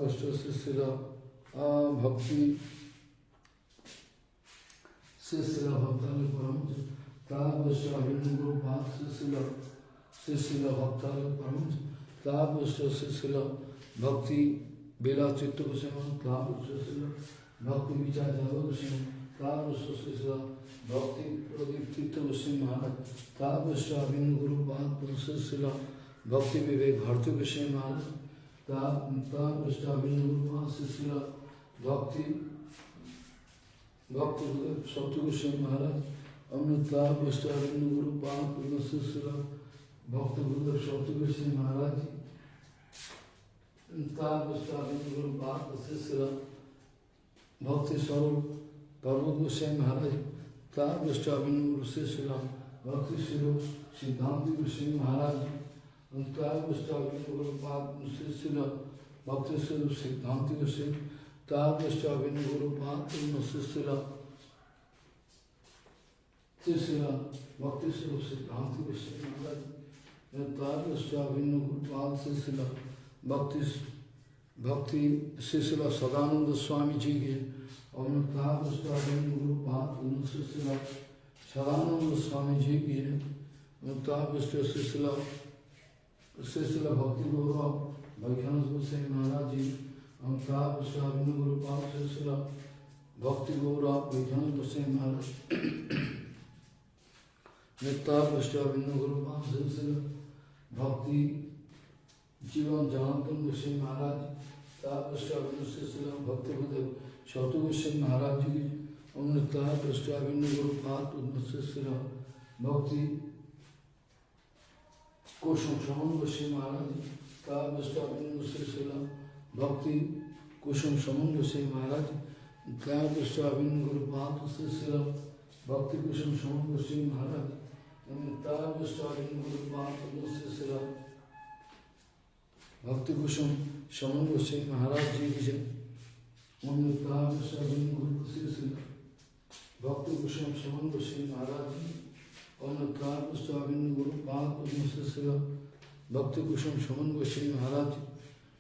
Sisila Bhakti Sisila Bhaktali Paramja Tabasya Guru Bhat Sisila Bhaktali Paramja Tabasya Sisila Bhakti Bila Chitta Gosema Tabasya Sisila Bhakti Vichar Java Gosema Tabasya Sisila Bhakti Pradip Chitta Gosema Maharaj Tabasya Guru Bhat Sisila Bhakti Vivek Bharti Gosema Maharaj Sisila Bhakti Sattu Goswami Maharaj Amrita Vastavinu Guru Pāna Sisila Bhakti Gurudev Sattu Goswami Maharaj Amrita Vastavinu Guru Pāna Sisila Bhakti Sarup Parvat Goswami Maharaj Amrita Vastavinu Guru Sisila Bhakti Sarup Siddhanti Goswami Maharaj Amrita Vastavinu Guru Pāna Sisila Bhakti Sarup Siddhanti Goswami Tabasya Guru Pāna Sisila Bhakti Sarup Siddhanti Goswami Maharaj Tabasya Guru Pāna Sisila Bhakti Sisila Sadananda Swami Ji Ki Tabasya Guru Pāna Sisila Sadananda Swami Ji Ki Tabasya Sisila Bhakti Guru Vaikhanasa Goswami Maharaj Ji Tabasya Guru Pāna Sisila Bhakti Guru Vaikhanasa Goswami Maharaj Tabasya Guru Pāna Sisila Bhakti Jivan Janatan Goswami Maharaj Tabasya Sisila Bhakti Gurudev Sattu Goswami Maharaj Ji Tabasya Guru Pāna Sisila Bhakti Kushum Shaman Goswami Maharaj Tabasya Sisila Bhakti Kushum Shaman Goswami Maharaj Tabasya Guru Pāna Sisila Bhakti Kushum Shaman Goswami Maharaj Tabasya Guru Pāna Sisila Bhakti Kushum Shaman Goswami Maharaj Ji Ki Tabasya Guru Sisila Bhakti Kushum Shaman Goswami Maharaj Ji Tabasya Guru Pāna Sisila Bhakti Kushum Shaman Goswami Maharaj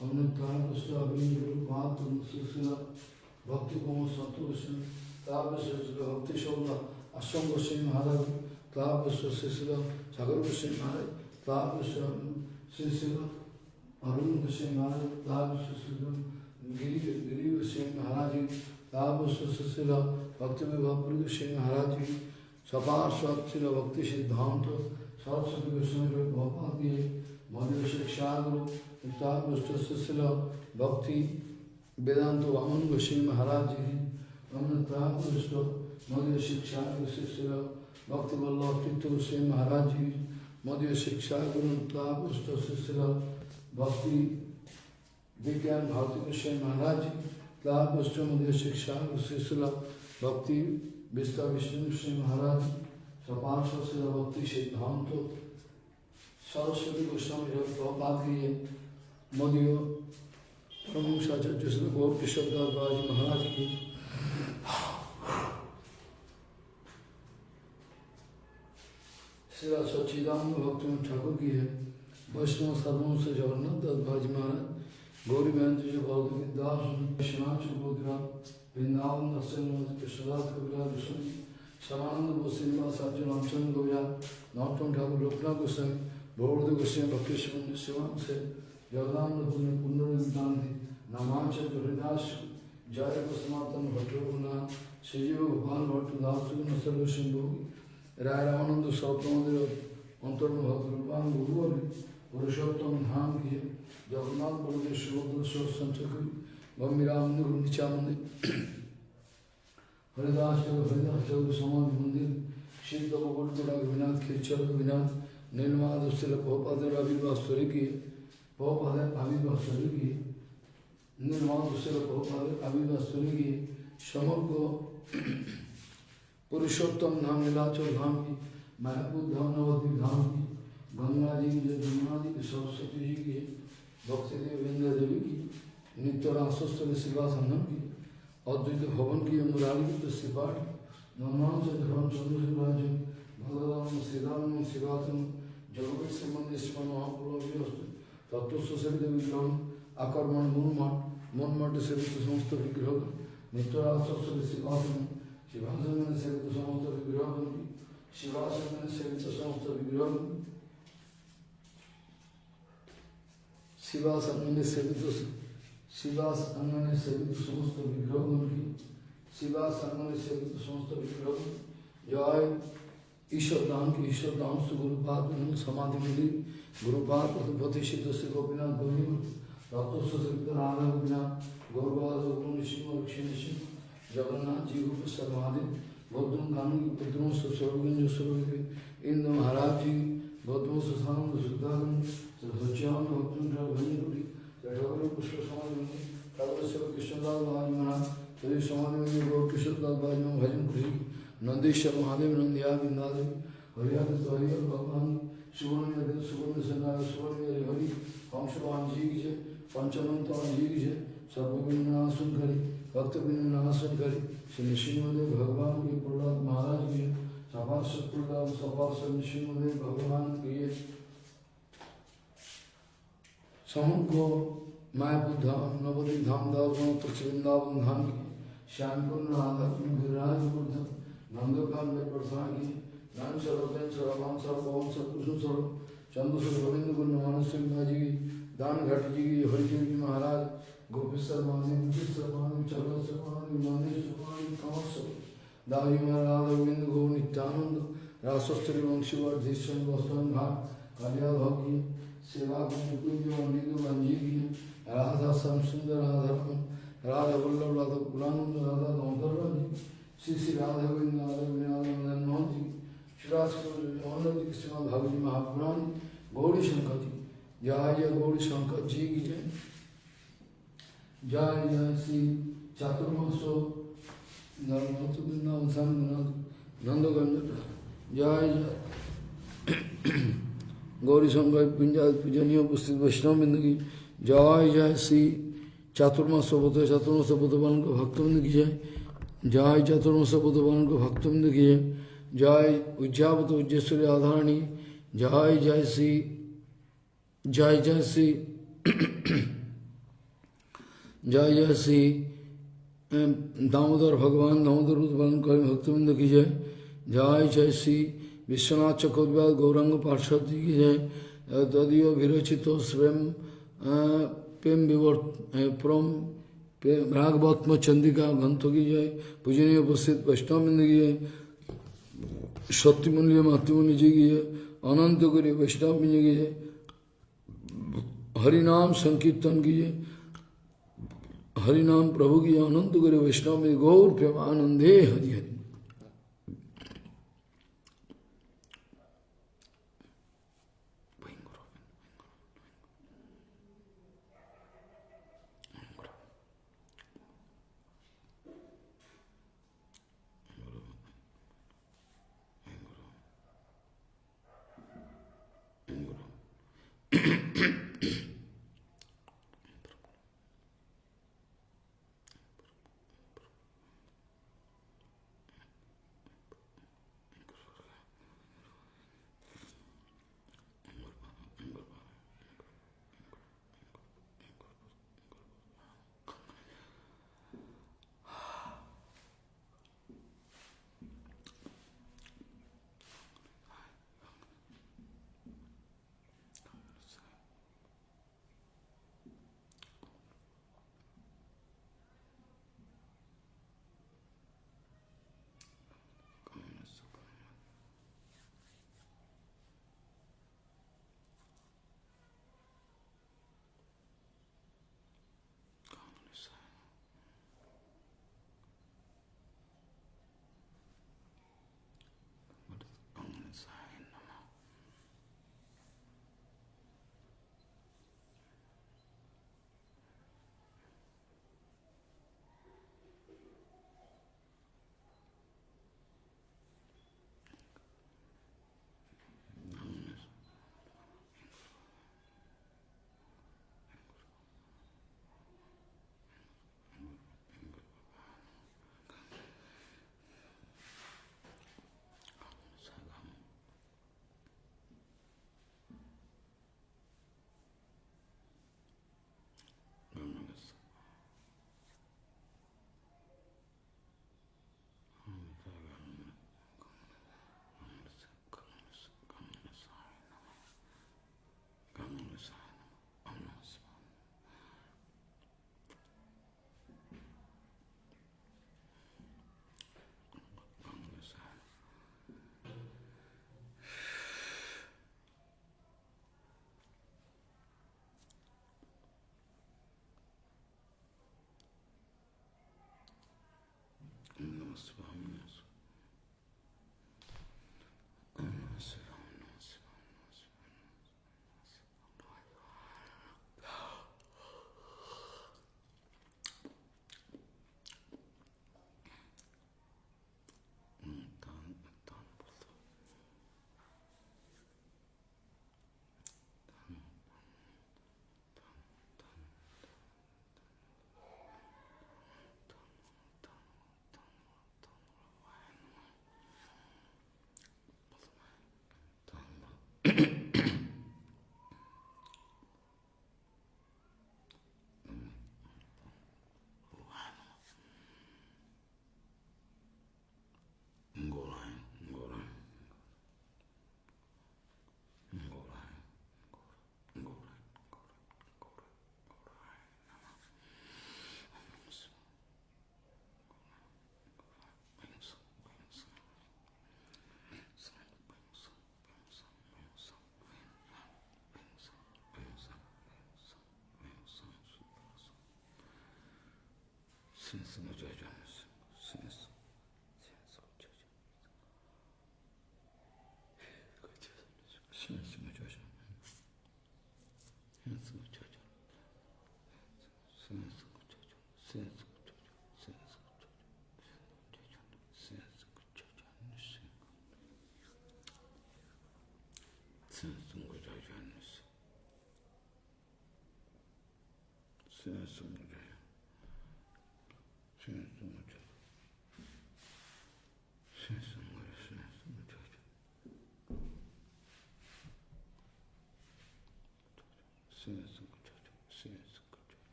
Tabasya Guru Pāna Sisila Bhakti Kushum Sattu Goswami Tabasya Bhakti Shaula Ashram Goswami Maharaj Tabasya Sisila Sagar Goswami Maharaj Tabasya Sisila Arun Goswami Maharaj Tabasya Sisila Giri Goswami Maharaj Tabasya Sisila Bhakti Vibhapuri Goswami Maharaj Sapasya Sila Bhakti Siddhanta Saraswati Goswami Prabhupada Ji Madhya Shiksha Guru Tabasya Sisila Bhakti Vedanta Vaman Goswami Maharaj Ji Tabasya Madhya Shiksha Guru Sisila Bhakti Vallabh Tirtha Goswami Maharaj Ji Madhya Shiksha Guru Tabasya Sisila Bhakti Vigyan Bharati Goswami Maharaj Ji Tabasya Madhya Shiksha Guru Sisila Bhakti Vista Vishnu Goswami Maharaj Sapasya Sila Bhakti Siddhanta Saraswati Goswami Prabhupada Ki Madhya Paramahamsacharya Srila Gaur Kishore Das Babaji Maharaj Ki Srila Sachidananda Bhaktivinoda Thakur Ki Vaishnava Sarvamsa Jagannath Das Babaji Maharaj Gauri Mahendra Bhagavad Das Vishwanacha Bodhira Vrindavan Dasyan Krishnadas Kaviraj Goswami Samananda Goswami Satya Ramchandra Goya Narottam Thakur Loknath Goswami Bhaurada Goswami Bhakti Sivan Se Jagadanda Pundaran Gandhi Namacha Hridas Jaya Gosmatan Bhattaraguna Srijiva Gopal Bhattu Dasuguna Sarvasam Bhogi Raya Ramananda Sautramandira Antarna Bhattarapan Guru Purushottam Dham Ki Jagannath Baladev Subhadra Sanchakari Bhamiramandir Nichamandir Haridas Chaudhary Samadhi Mandir Siddha Bhagavad Vinath Kirchara Vinath Nilmada Srila Prabhupada Ravirvas Swariki Prabhupada Avirvas Swariki Nilmada Srila Prabhupada Avirvas Swariki Samagga Purushottam Dham Nilachal Dham Ki Mayapur Dham Navadvip Dham Ki Ganga Ji Ki Jamuna Ji Ki Saraswati Ji Ki Bhakti Devendra Devi Ki Nitya Rasastha Siva Sangam Ki Advaita Bhavan Ki Murali Ki Tasipati Naman Chadharam Chandra Sivajam Bhagavan Siddhanam Sivatam Jagavat Samandisman Mahaprabhu Tattva Society Vigram Akarman Murmat मन मठ सेवित समस्त विग्रह नित्यरात्र शिवासन शिवासन में सेवित समस्त विग्रह शिवासन में सेवित समस्त विग्रह शिवासन में सेवित शिवासन में सेवित समस्त विग्रह शिवासन में सेवित समस्त विग्रह जय ईश्वर दान से गुरुपाद समाधि मिली गुरुपाद प्रतिष्ठित से गोपीनाथ गोविंद रत्न राधा गोपीनाथ गौरवाद ऋषि जगन्नाथ जी रूप सर्वाधिक बौद्धों कानून की पुत्रों से सर्वगंज सर्व इंद्र महाराज जी बौद्धों से सानंद सुधारण सच्चान भक्तुरी ठाकुर पुष्प समाधि ठाकुर से कृष्णदास महाराज महाराज तेरे समाधि में गौर किशोरदास महाराज में भजन करी नंदीश्वर महादेव नंदिया बिंदादेव हरियाद हरिहर भगवान सुवर्ण सुवर्ण सेना सुवर्ण हरि हंसवान जी की जय पंचमंतवान जी की जय सर्वविनाशन करी भक्त विनाशन करी श्री श्रीमदेव भगवान के प्रहलाद महाराज की सपार्षद प्रहलाद सपार्षद श्रीमदेव भगवान की समूह मायापुर धाम नवदीप धाम दावन वृंदावन धाम की श्यामकुंड राधा कुंड गिरिराज नंदकाल में प्रसाद की नान सर्वजन सर्वान सर्वम सर्वकृष्ण सर्व चंद्र सर गोविंद गुण मानस सिंह जी की दान घाट जी की हरिजन जी महाराज गोपेश्वर महादेव मुकेश्वर महादेव चक्रश्वर महादेव मंदेश्वर महादेव कंवर सब दावी महाराज गोविंद गौ नित्यानंद रासस्त्री वंशीवर्धीश्वर वस्तन घाट कालिया भक्ति सेवा कुंज निधु जी की राधा श्याम सुंदर राधा वल्लभ राधा पुरानंद राधा दामोदर जी श्री श्री राधा गोविंद राधा मोहन जी श्रीराज जी श्रीमद भागवत जी महापुराण गौरी शंकर जी जय जय गौरी शंकर जी की जय जय जय श्री चातुर्मासो नंदगंज जय जय गौरी शंकर पूजनीय उपस्थित वैष्णव बिंद की जय जय श्री चातुर्मास चतुर्मास बुद्धवान को भक्तबिंद की जय जय चतुर्मास बुद्धवान को भक्तबिंद की जय उज्जावत उज्जेश्वरी आधारणी जय जय श्री जय जय श्री जय जय श्री दामोदर भगवान दामोदर बुद्धवान को भक्तबिंद की जय जय जय श्री विश्वनाथ चकोद्वाल गौरांग पार्षद जी की जय तदीय विरचित स्वयं प्रेम विवर्तम भागवत्म चंदिका ग्रंथ की जय पूजनीय उपस्थित वैष्णवबिंद की जय सत्यमूल्य मातृमुनि जी की जय अनंत गुरु वैष्णवबिंद की जय हरिनाम संकीर्तन की जय हरिनाम प्रभु की अनंत गुरु वैष्णव गौर प्रेमानंदे Hari Hari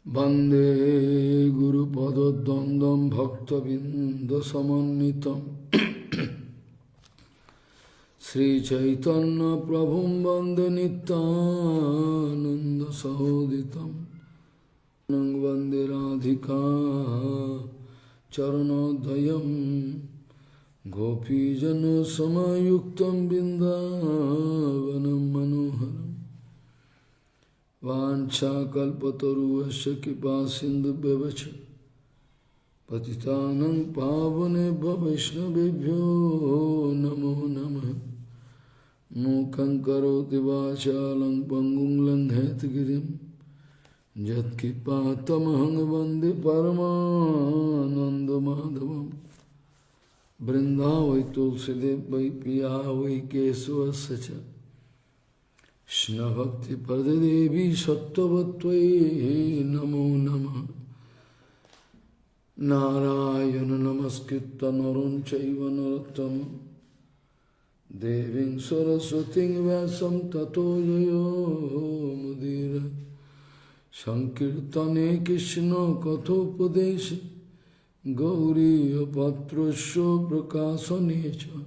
Bande Guru Pada Dandam Bhakta Binda Samanitam Sri Chaitanya Prabhum Bande Nityananda Sahoditam Nang Bande Radhika Charanodayam Gopijana Samayuktam Bindavanam Manoharam Vanchakalpataruvasya kipasindhu bevacha Patitanam pavanebhyo vaishnavebhyo namo namaha Mukhaṁ karoti vācālaṁ pangum langheti girim Yat kipātamahang vande paramananda madhavam Vrindāvai tulsidev vai piyāvai kesavasya Shna Bhakti Padadevi Sattvatvai Namo Namah Narayana Namaskritta Naram Chaiva Narottama Devim Saraswating Vyasam Tato Jayo Mudira Sankirtane Krishna Kathopadeshe Gauriya Patrasya Prakasanecha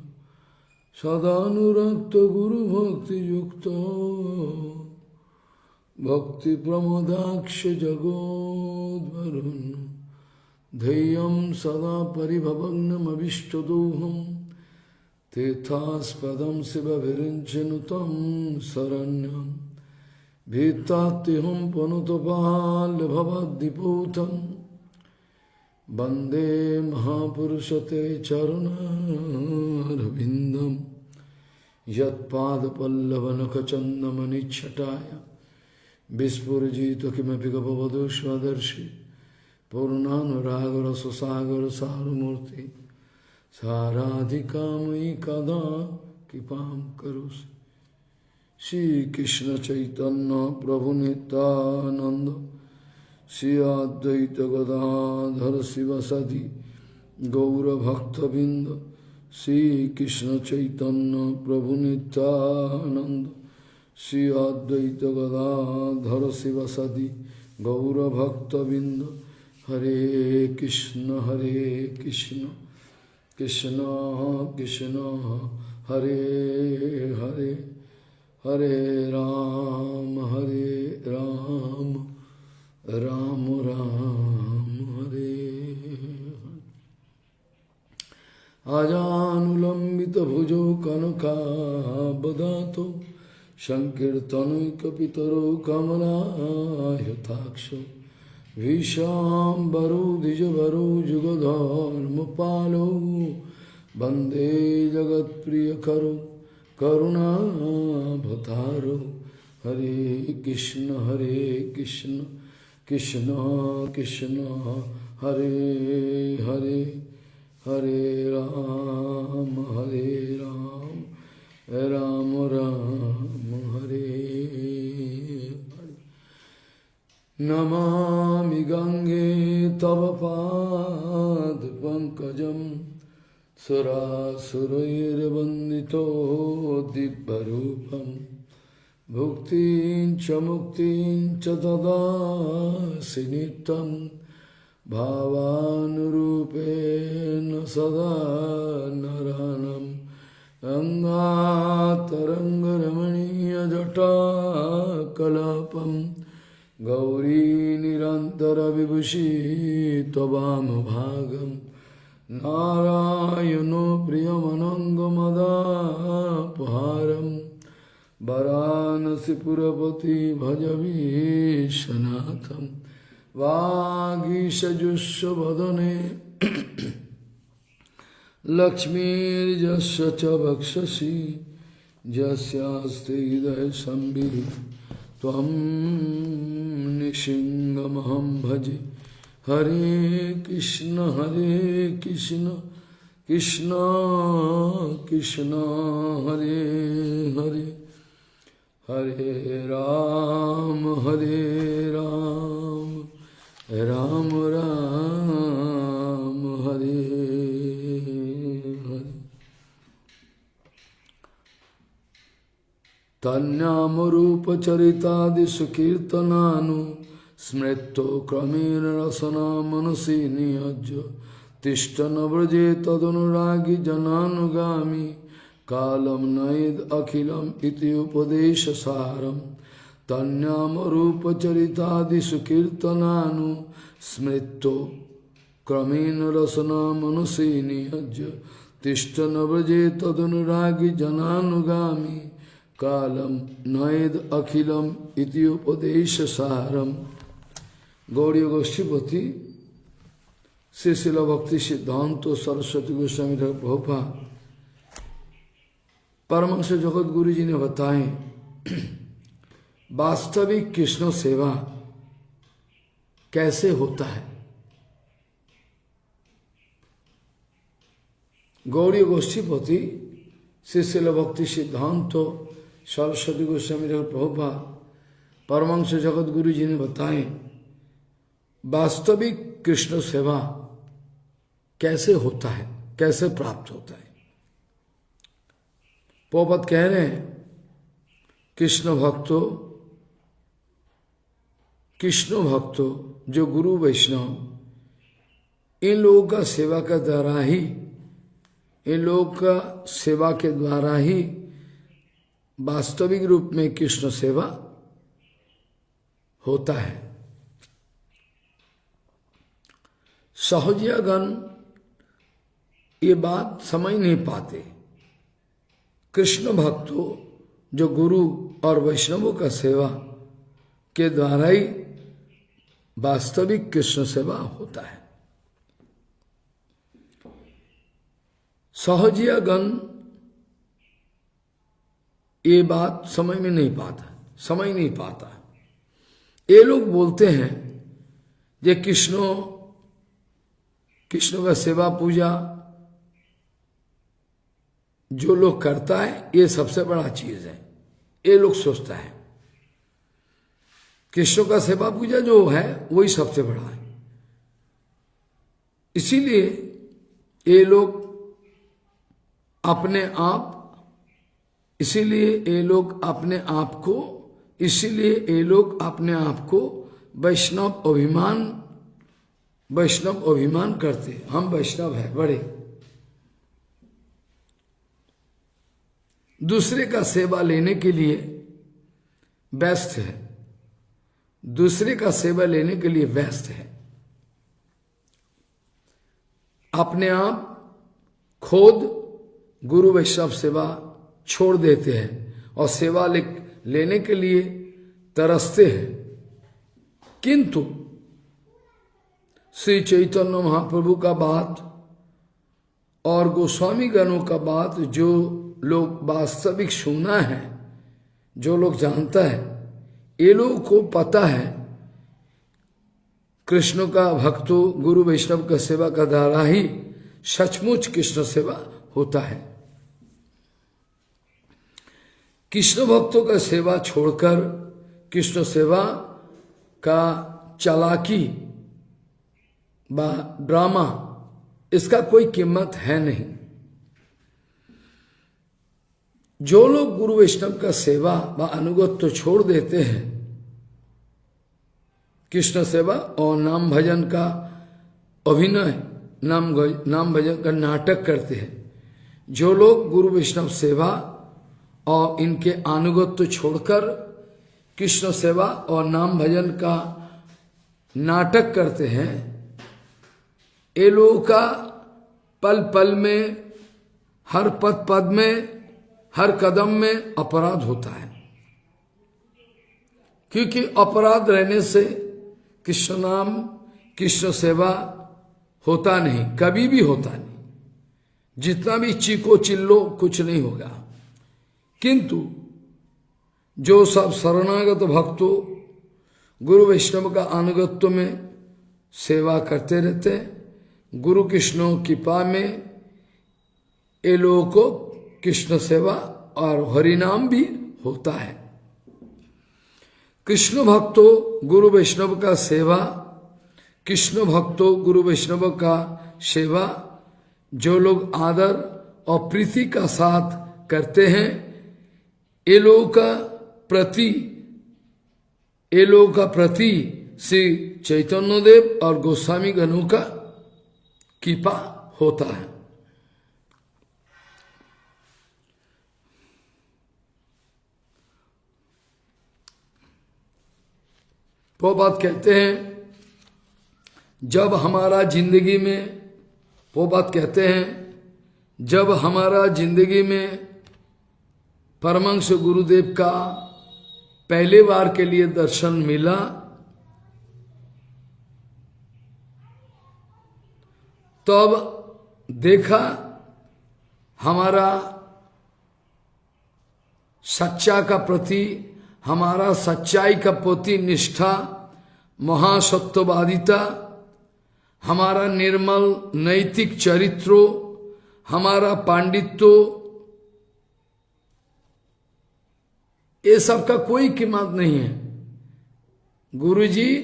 Sadhanurakta Guru Bhakti Yukta Bhakti Pramodaksha Jagodvarun Dhyam Sada Paribhavagnam Avishtadoham Tethaspadam Siva Virinchanutam Saranyam Bhitatiham Panutapal Bhavadiputam Bande Mahapurushate Charana Ravindam यत्पादपल्लवनखचन्दमनिच्छटाय विस्फुरजित किमपि गपवधू स्वदर्शि पूर्णानुरागरससागरसारमूर्ति साराधिकामयि कदा कृपां करोसि। Shri Krishna Chaitanya Prabhu Nityananda Shri Advaita Gadadhara Sivasadi Gaura Bhakta Binda Shri Krishna Chaitanya Prabhu Nityananda Shri Advaita Gadadhara Sivasadi Gaura Bhakta Binda Hare Krishna Krishna Krishna Hare Hare Hare Ram, Ram Ram, Hare Ajanulambita bhujo kanaka badato Sankirtanaikapitaro kamala yataksha Vishambaro dijavaro jugadharma palo Bande jagat priyakaro Karuna Bhataro Hare Krishna Krishna Krishna Hare Hare Hare Ram Ram Ram Hare Hare Namami Gange Tava Pad Pankajam Surasurairvandito Dibbarupam Bhuktin cha dada sinitam Bhavanurupena sada naranam Angatarangaramanija jata kalapam Gauri nirantara vibhushi tvam bhagam Narayano Priyamanangamadapaharam Varanasi Purapati Bhajavishanatham Vagisha Vadane Lakshmir Jasya Chavakshasi Jasyaste Hidaya Sambhi Tvam Nishingamaham Bhaji Hare Krishna Krishna Krishna Hare Hare Hare Ram Ram Ram Hare Hare Tanyamarupa Charitadi Sukirtananu Smrito Kramena Rasana Manasi Niyajya Tishtana Vraje Tadunuragi Jananugami Kalam Naid Akhilam Iti Upadesha Saram Tanyamarupa Charitadi Sukirtananu Smrito Kramena Rasana Manasi Niyajya Tishtana Vraje Tadunuragi Jananugami Kalam Naid Akhilam Iti Upadesha Saram Gauriya Goshtipati, Srila Bhakti Siddhanta Saraswati Goswami Prabhupada, Paramhans Jagat Guru जी ने बताए वास्तविक कृष्ण सेवा कैसे होता है। गौड़ी गोष्ठीपति श्रील भक्ति सिद्धांत सरस्वती गोस्वामी प्रभुपाद परमहंस जगत गुरु जी ने बताए वास्तविक कृष्ण सेवा कैसे होता है, कैसे प्राप्त होता है। प्रभुपाद कह रहे हैं कृष्ण भक्तों जो गुरु वैष्णव इन लोगों का सेवा के द्वारा ही, इन लोगों का सेवा के द्वारा ही वास्तविक रूप में कृष्ण सेवा होता है। सहजियागण ये बात समझ नहीं पाते। कृष्ण भक्तों जो गुरु और वैष्णवों का सेवा के द्वारा ही वास्तविक कृष्ण सेवा होता है। सहजियागण ये बात समझ में नहीं पाता, समझ नहीं पाता। ये लोग बोलते हैं ये कृष्ण का सेवा पूजा जो लोग करता है ये सबसे बड़ा चीज है, ये लोग सोचता है कृष्ण का सेवा पूजा जो है वही सबसे बड़ा है। इसीलिए ये लोग अपने आप को वैष्णव अभिमान करते, हम वैष्णव है बड़े। दूसरे का सेवा लेने के लिए व्यस्त है, अपने आप खुद गुरु वैष्णव सेवा छोड़ देते हैं और सेवा लेने के लिए तरसते हैं। किंतु श्री चैतन्य महाप्रभु का बात और गोस्वामी गणों का बात जो लोग वास्तविक सुना है, जो लोग जानता है, ये लोगों को पता है कृष्ण का भक्तों गुरु वैष्णव का सेवा का द्वारा ही सचमुच कृष्ण सेवा होता है। कृष्ण भक्तों का सेवा छोड़कर कृष्ण सेवा का चालाकी व ड्रामा, इसका कोई कीमत है नहीं। जो लोग गुरु वैष्णव का सेवा व अनुगत्य छोड़ देते हैं, कृष्ण सेवा और नाम भजन का अभिनय, नाम भजन का नाटक करते हैं, जो लोग गुरु वैष्णव सेवा और इनके अनुगत्य छोड़कर कृष्ण सेवा और नाम भजन का नाटक करते हैं, ये लोगों का पल पल में, हर पद पद में, हर कदम में अपराध होता है। क्योंकि अपराध रहने से कृष्ण नाम, कृष्ण सेवा होता नहीं, कभी भी होता नहीं। जितना भी चीखो चिल्लो कुछ नहीं होगा। किंतु जो सब शरणागत भक्तों गुरु वैष्णव का अनुगत्य में सेवा करते रहते हैं, गुरु कृष्ण कृपा में ये लोगों को कृष्ण सेवा और हरिनाम भी होता है। कृष्ण भक्तों गुरु वैष्णव का सेवा, कृष्ण भक्तों गुरु वैष्णव का सेवा जो लोग आदर और प्रीति का साथ करते हैं, ये लोगों का प्रति श्री चैतन्य देव और गोस्वामी गणों का कृपा होता है। वो बात कहते हैं जब हमारा जिंदगी में परमहंस गुरुदेव का पहले बार के लिए दर्शन मिला, तब देखा हमारा सच्चाई का प्रति निष्ठा, महासत्यवादिता, हमारा निर्मल नैतिक चरित्रों, हमारा पांडित्य, ये सब का कोई कीमत नहीं है। गुरुजी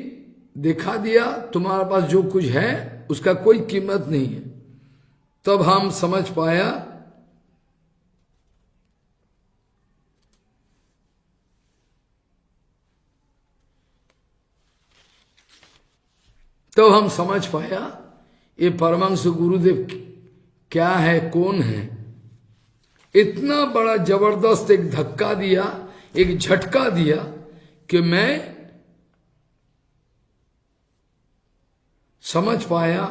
दिखा दिया तुम्हारे पास जो कुछ है उसका कोई कीमत नहीं है। तब हम समझ पाया ये परमहंस गुरुदेव क्या है, कौन है। इतना बड़ा जबरदस्त एक धक्का दिया, एक झटका दिया कि मैं समझ पाया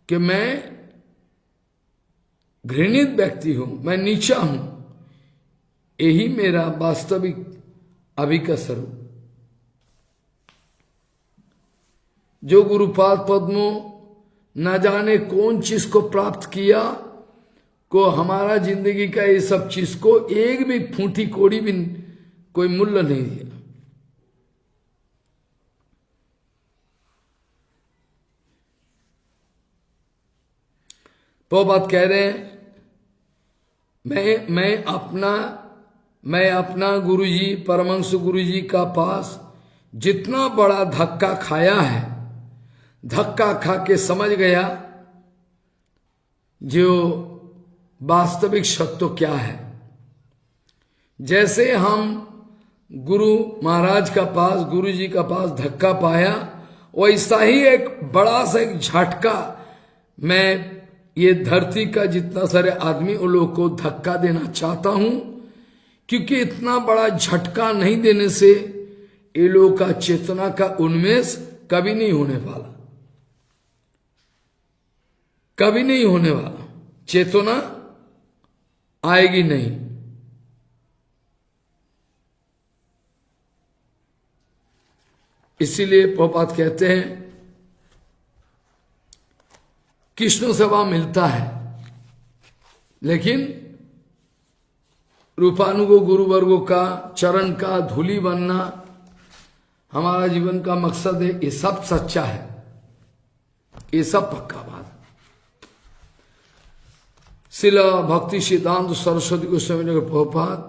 कि मैं घृणित व्यक्ति हूं, मैं नीचा हूं। यही मेरा वास्तविक अभी का स्वरूप। जो गुरुपाद पद्मों न जाने कौन चीज को प्राप्त किया, को हमारा जिंदगी का ये सब चीज को एक भी फूटी कोड़ी भी कोई मूल्य नहीं दिया। वो बात कह रहे हैं, मैं अपना गुरुजी परमहंस गुरुजी का पास जितना बड़ा धक्का खाया है, धक्का खा के समझ गया जो वास्तविक सत्य क्या है। जैसे हम गुरु महाराज का पास, गुरु जी का पास धक्का पाया, वैसा ही एक बड़ा सा एक झटका मैं ये धरती का जितना सारे आदमी उन लोगों को धक्का देना चाहता हूं, क्योंकि इतना बड़ा झटका नहीं देने से ये लोगों का चेतना का उन्मेष कभी नहीं होने वाला, कभी नहीं होने वाला, चेतना आएगी नहीं। इसीलिए प्रभुपाद कहते हैं कृष्ण सेवा मिलता है, लेकिन रूपानुगो गुरुवर्गों का चरण का धूली बनना हमारा जीवन का मकसद है। ये सब सच्चा है, ये सब पक्का बात है। श्रील भक्ति सिद्धांत सरस्वती गोस्वामी जी के प्रभुपाद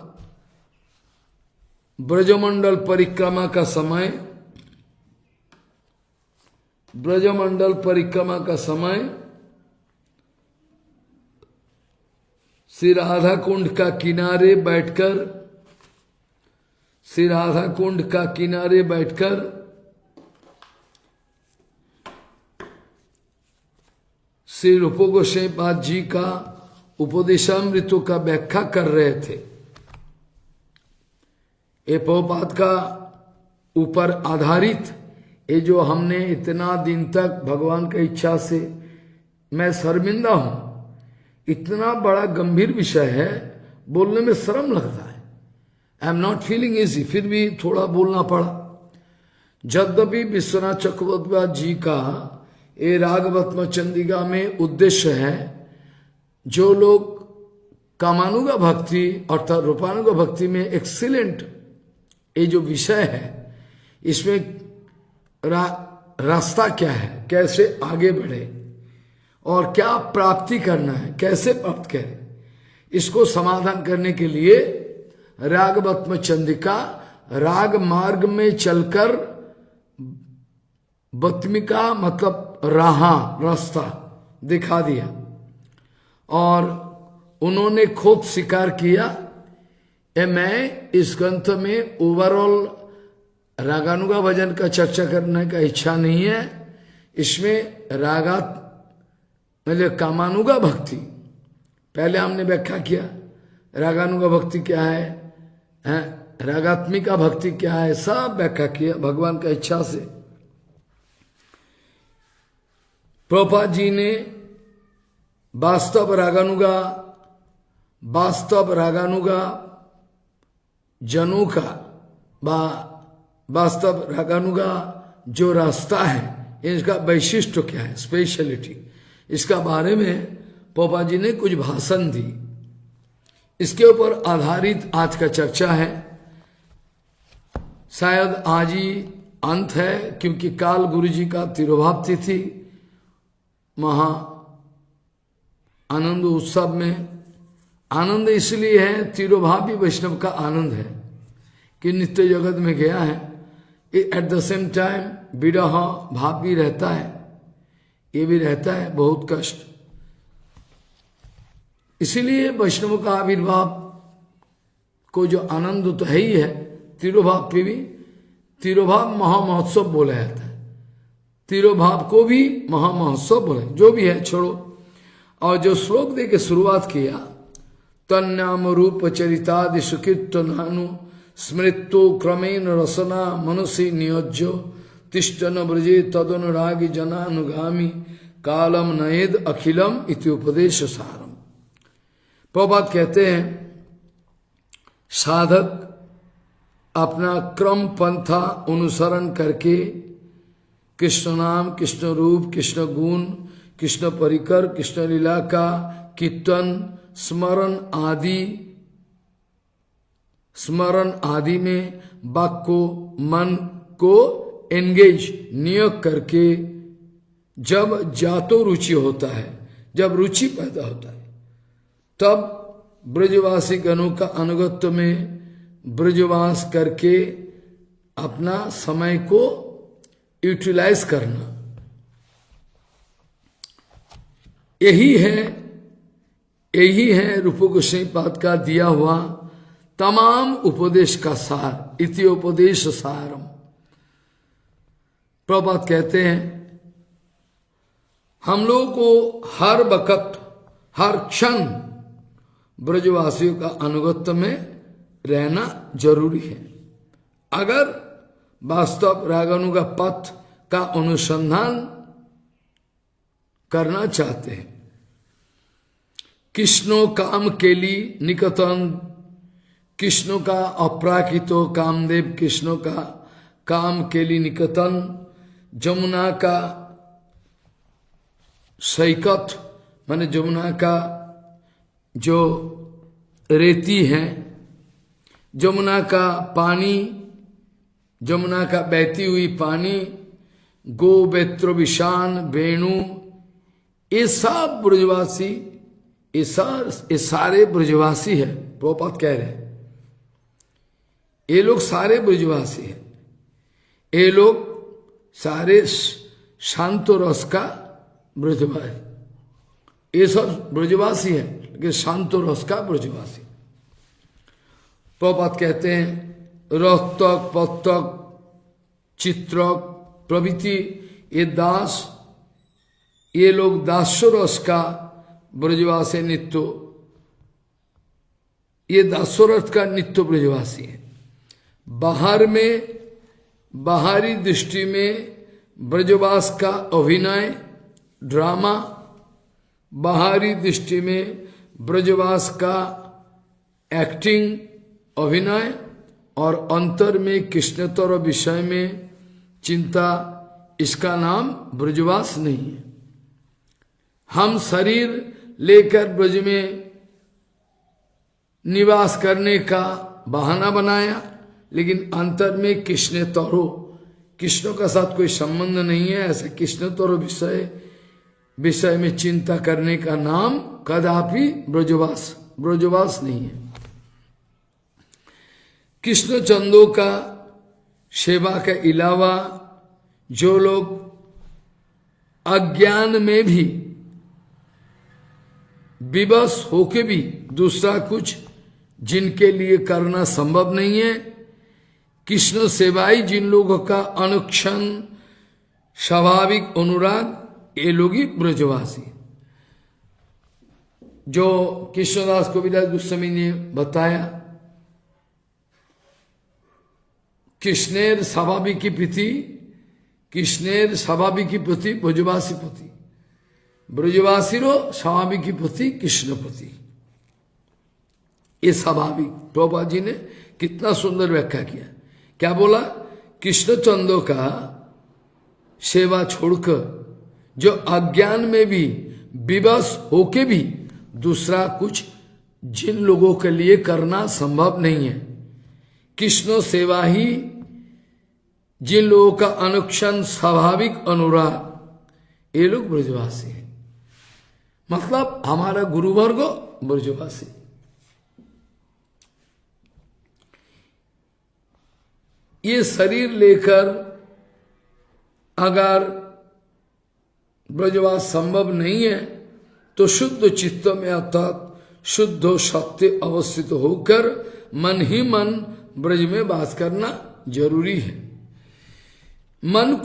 ब्रजमंडल परिक्रमा का समय, ब्रजमंडल परिक्रमा का समय श्री राधा कुंड का किनारे बैठकर, श्री राधा कुंड का किनारे बैठकर श्री रूप गोस्वामी पाद जी का उपदेशामृतों का व्याख्या कर रहे थे। ये प्रभुपाद का ऊपर आधारित ये जो हमने इतना दिन तक भगवान की इच्छा से, मैं शर्मिंदा हूं, इतना बड़ा गंभीर विषय है, बोलने में शर्म लगता है। I am not feeling easy, फिर भी थोड़ा बोलना पड़ा। यद्यपि विश्वनाथ चक्रवर्ती जी का ये रागवत्म चंदिका में उद्देश्य है, जो लोग कामानुगा भक्ति अर्थात रूपानुगा भक्ति में एक्सीलेंट ये जो विषय है, इसमें रास्ता क्या है, कैसे आगे बढ़े और क्या प्राप्ति करना है, कैसे प्राप्त करें, इसको समाधान करने के लिए रागवत्म चंदिका राग मार्ग में चलकर बत्मिका मतलब रास्ता दिखा दिया। और उन्होंने खुद स्वीकार किया, मैं इस ग्रंथ में ओवरऑल रागानुगा भजन का चर्चा करने का इच्छा नहीं है। इसमें रागात मतलब कामानुगा भक्ति, पहले हमने व्याख्या किया रागानुगा भक्ति क्या है, रागात्मिका भक्ति क्या है, सब व्याख्या किया भगवान का इच्छा से। प्रभुपाद जी ने वास्तव रागानुगा जनों का वास्तव रागानुगा जो रास्ता है, इसका वैशिष्ट्य क्या है, स्पेशलिटी, इसका बारे में प्रभुपाद जी ने कुछ भाषण दी। इसके ऊपर आधारित आज का चर्चा है। शायद आज ही अंत है, क्योंकि काल गुरु जी का तिरुभाव तिथि, महा आनंद उत्सव में आनंद इसलिए है, तिरुभाव भी वैष्णव का आनंद है कि नित्य जगत में गया है। एट द सेम टाइम विरह भाव भी रहता है, ये भी रहता है बहुत कष्ट। इसीलिए वैष्णव का आविर्भाव को जो आनंद तो है ही है, तिरुभाव पे भी तिरुभाव महामहोत्सव बोला जाता है, तिरुभाव को भी महामहोत्सव बोले, जो भी है छोड़ो। और जो श्लोक दे के शुरुआत किया, तन्नाम रूप चरितादि सुकृत नानु स्मृतो क्रमेण रसना मनसी नियोज्यो तिष्ठन ब्रजे तदनुरागी जनानुगामी कालम नयेद अखिलम इति उपदेश सारम। प्रभुपाद कहते हैं साधक अपना क्रम पंथा अनुसरण करके कृष्ण नाम, कृष्ण रूप, कृष्ण गुण, कृष्ण परिकर, कृष्ण लीला का कीर्तन स्मरण आदि में वाक को, मन को एंगेज, नियोग करके जब जातो रुचि होता है, जब रुचि पैदा होता है, तब ब्रजवासी गणों का अनुगत्य में ब्रजवास करके अपना समय को यूटिलाइज करना, यही है रूप गोस्वामी पाद का दिया हुआ तमाम उपदेश का सार, इति उपदेश सारम। प्रभुपाद कहते हैं हम लोगों को हर वक्त, हर क्षण ब्रजवासियों का अनुगत्य में रहना जरूरी है। अगर वास्तव रागानुगा पथ का अनुसंधान करना चाहते हैं, कृष्णो काम के लिए निकटन, कृष्णों का अपराकितो कामदेव, कृष्णों का काम के लिए निकटन, जमुना का सैकत माने जमुना का जो रेती है, जमुना का पानी, जमुना का बहती हुई पानी, गो बेत्र विषान वेणु, ये सब ब्रजवासी, ये सारे ब्रजवासी है। प्रभुपाद कह रहे हैं ये लोग सारे ब्रजवासी हैं, ये लोग सारे शांत रस का ब्रजवासी, ये सब ब्रजवासी है लेकिन शांत रस का ब्रजवासी। प्रभुपाद कहते हैं रक्तक पत्तक चित्रक प्रभृति ये दास, ये लोग दास्य रस का ब्रजवासी नित्य, ये दास्य रस का नित्य ब्रजवासी है। बाहर में, बाहरी दृष्टि में ब्रजवास का अभिनय ड्रामा, बाहरी दृष्टि में ब्रजवास का एक्टिंग अभिनय, और अंतर में कृष्णतर विषय में चिंता, इसका नाम ब्रजवास नहीं है। हम शरीर लेकर ब्रज में निवास करने का बहाना बनाया, लेकिन अंतर में कृष्णेतरो, कृष्ण का साथ कोई संबंध नहीं है, ऐसे कृष्णेतरो विषय में चिंता करने का नाम कदापि ब्रजवास नहीं है। कृष्ण चंदों का सेवा के अलावा जो लोग अज्ञान में भी विवश होके भी दूसरा कुछ जिनके लिए करना संभव नहीं है, कृष्ण सेवाई जिन लोगों का अनुक्षण स्वाभाविक अनुराग, ये लोग ही ब्रजवासी। जो कृष्णदास कविराज गोस्वामी ने बताया, कृष्णेर स्वाभाविक की प्रति, कृष्णेर स्वाभाविक की प्रति ब्रजवासी प्रति, ब्रजवासीरो स्वाभाविक की प्रति कृष्ण प्रति, ये स्वाभाविक। प्रभुपाद जी ने कितना सुंदर व्याख्या किया। क्या बोला? कृष्ण चंदों का सेवा छोड़कर जो अज्ञान में भी विवश होके भी दूसरा कुछ जिन लोगों के लिए करना संभव नहीं है, कृष्ण सेवा ही जिन लोगों का अनुक्षण स्वाभाविक अनुराग, ये लोग ब्रजवासी हैं। मतलब हमारा गुरुवर्ग ब्रजवासी। ये शरीर लेकर अगर ब्रजवास संभव नहीं है तो शुद्ध चित्त में अर्थात शुद्ध सत्य अवस्थित होकर मन ही मन ब्रज में वास करना जरूरी है। मन